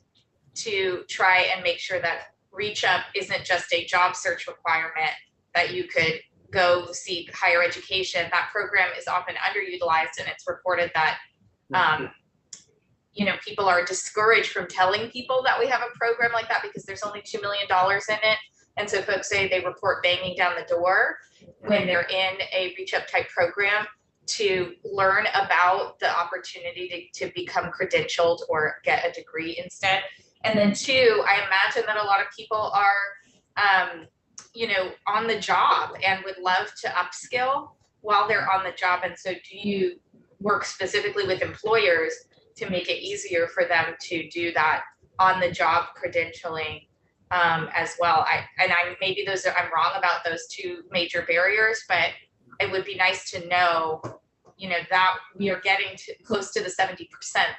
Speaker 7: to try and make sure that Reach Up isn't just a job search requirement that you could go seek higher education. That program is often underutilized, and it's reported that people are discouraged from telling people that we have a program like that because there's only $2 million in it. And so folks say they report banging down the door when they're in a Reach Up type program to learn about the opportunity to become credentialed or get a degree instead. And then two, I imagine that a lot of people are on the job and would love to upskill while they're on the job. And so do you work specifically with employers to make it easier for them to do that on the job credentialing as well? Maybe I'm wrong about those two major barriers, but it would be nice to know, that we are getting close to the 70%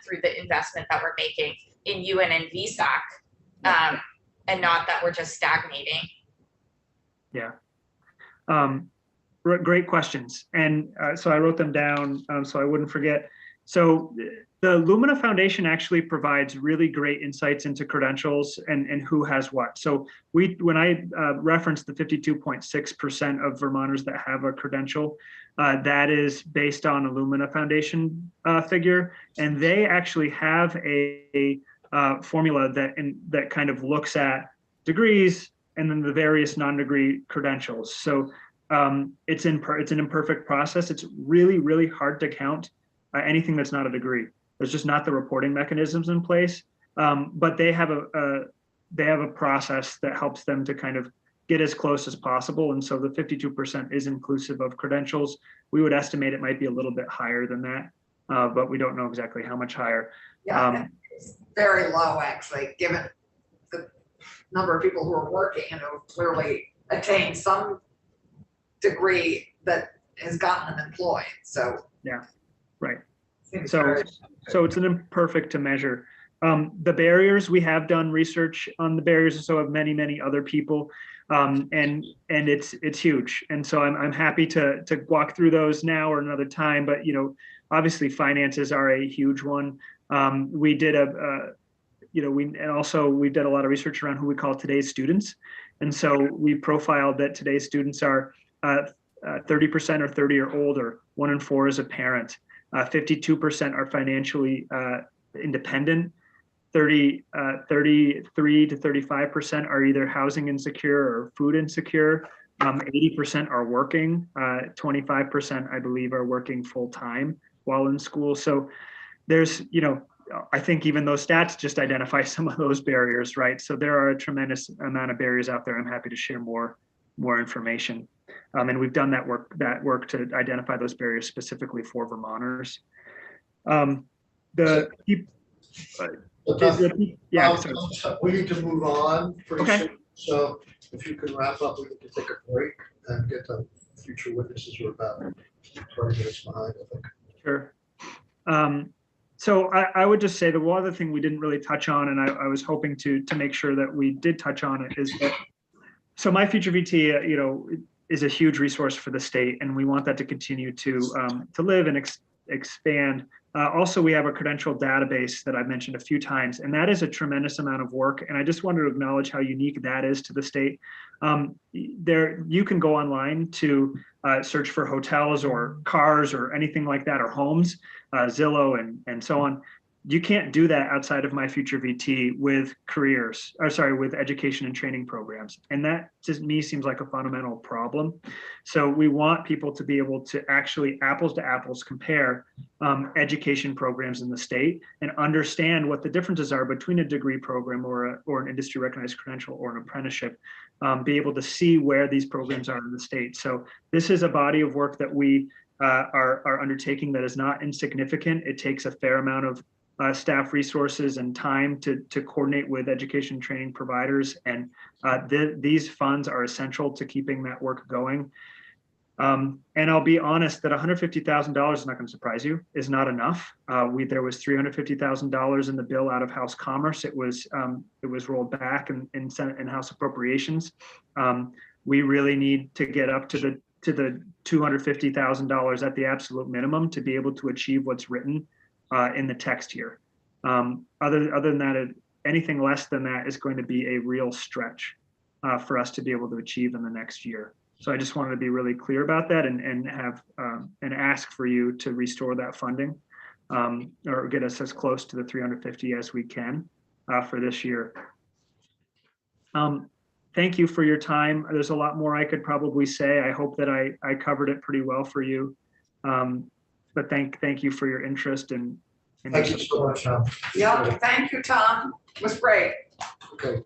Speaker 7: through the investment that we're making in UN and VSAC, and not that we're just stagnating.
Speaker 8: Yeah. Great questions. And so I wrote them down so I wouldn't forget. So the Lumina Foundation actually provides really great insights into credentials and who has what. So when I referenced the 52.6% of Vermonters that have a credential, that is based on a Lumina Foundation figure. And they actually have a formula that kind of looks at degrees and then the various non-degree credentials. So it's an imperfect process. It's really, really hard to count anything that's not a degree. There's just not the reporting mechanisms in place. But they have a process that helps them to kind of get as close as possible. And so the 52% is inclusive of credentials. We would estimate it might be a little bit higher than that, but we don't know exactly how much higher.
Speaker 4: Yeah, it's very low actually, given the number of people who are working and who clearly attained some degree that has gotten them employed. So
Speaker 8: yeah, right. So it's an imperfect to measure. The barriers, we have done research on the barriers, and so have many, many other people. And it's huge. And so I'm happy to walk through those now or another time, but obviously finances are a huge one. We did we did a lot of research around who we call today's students. And so we profiled that today's students are 30% are 30 or older. 1 in 4 is a parent. 52% are financially independent. 33 to 35% are either housing insecure or food insecure. 80% are working, 25%, I believe, are working full-time while in school. So there's, I think even those stats just identify some of those barriers, right? So there are a tremendous amount of barriers out there. I'm happy to share more information. And we've done that work to identify those barriers specifically for Vermonters.
Speaker 1: We need to move on pretty
Speaker 8: Okay.
Speaker 1: soon. So if you can wrap up, we need to take a break and get to future witnesses. We're about 20 minutes behind, I think.
Speaker 8: Sure. So I would just say the one other thing we didn't really touch on, and I was hoping to make sure that we did touch on it, is that, so My Future VT, is a huge resource for the state, and we want that to continue to live and expand. Also, we have a credential database that I've mentioned a few times, and that is a tremendous amount of work. And I just wanted to acknowledge how unique that is to the state. You can go online to search for hotels or cars or anything like that, or homes, Zillow and so on. You can't do that outside of My Future VT with with education and training programs. And that to me seems like a fundamental problem. So we want people to be able to actually apples to apples compare education programs in the state and understand what the differences are between a degree program or an industry recognized credential or an apprenticeship, be able to see where these programs are in the state. So this is a body of work that we are undertaking that is not insignificant. It takes a fair amount of staff resources and time to coordinate with education training providers. And these funds are essential to keeping that work going. And I'll be honest that $150,000 is not going to surprise you, is not enough. There was $350,000 in the bill out of House Commerce. It was rolled back in Senate and House Appropriations. We really need to get up to the $250,000 at the absolute minimum to be able to achieve what's written in the text here. Other than that, anything less than that is going to be a real stretch for us to be able to achieve in the next year. So I just wanted to be really clear about that and have and ask for you to restore that funding or get us as close to the 350 as we can for this year. Thank you for your time. There's a lot more I could probably say. I hope that I covered it pretty well for you. But thank you for your interest and
Speaker 1: Thank you so much, Tom.
Speaker 4: Yeah, thank you, Tom. It was great.
Speaker 1: Okay.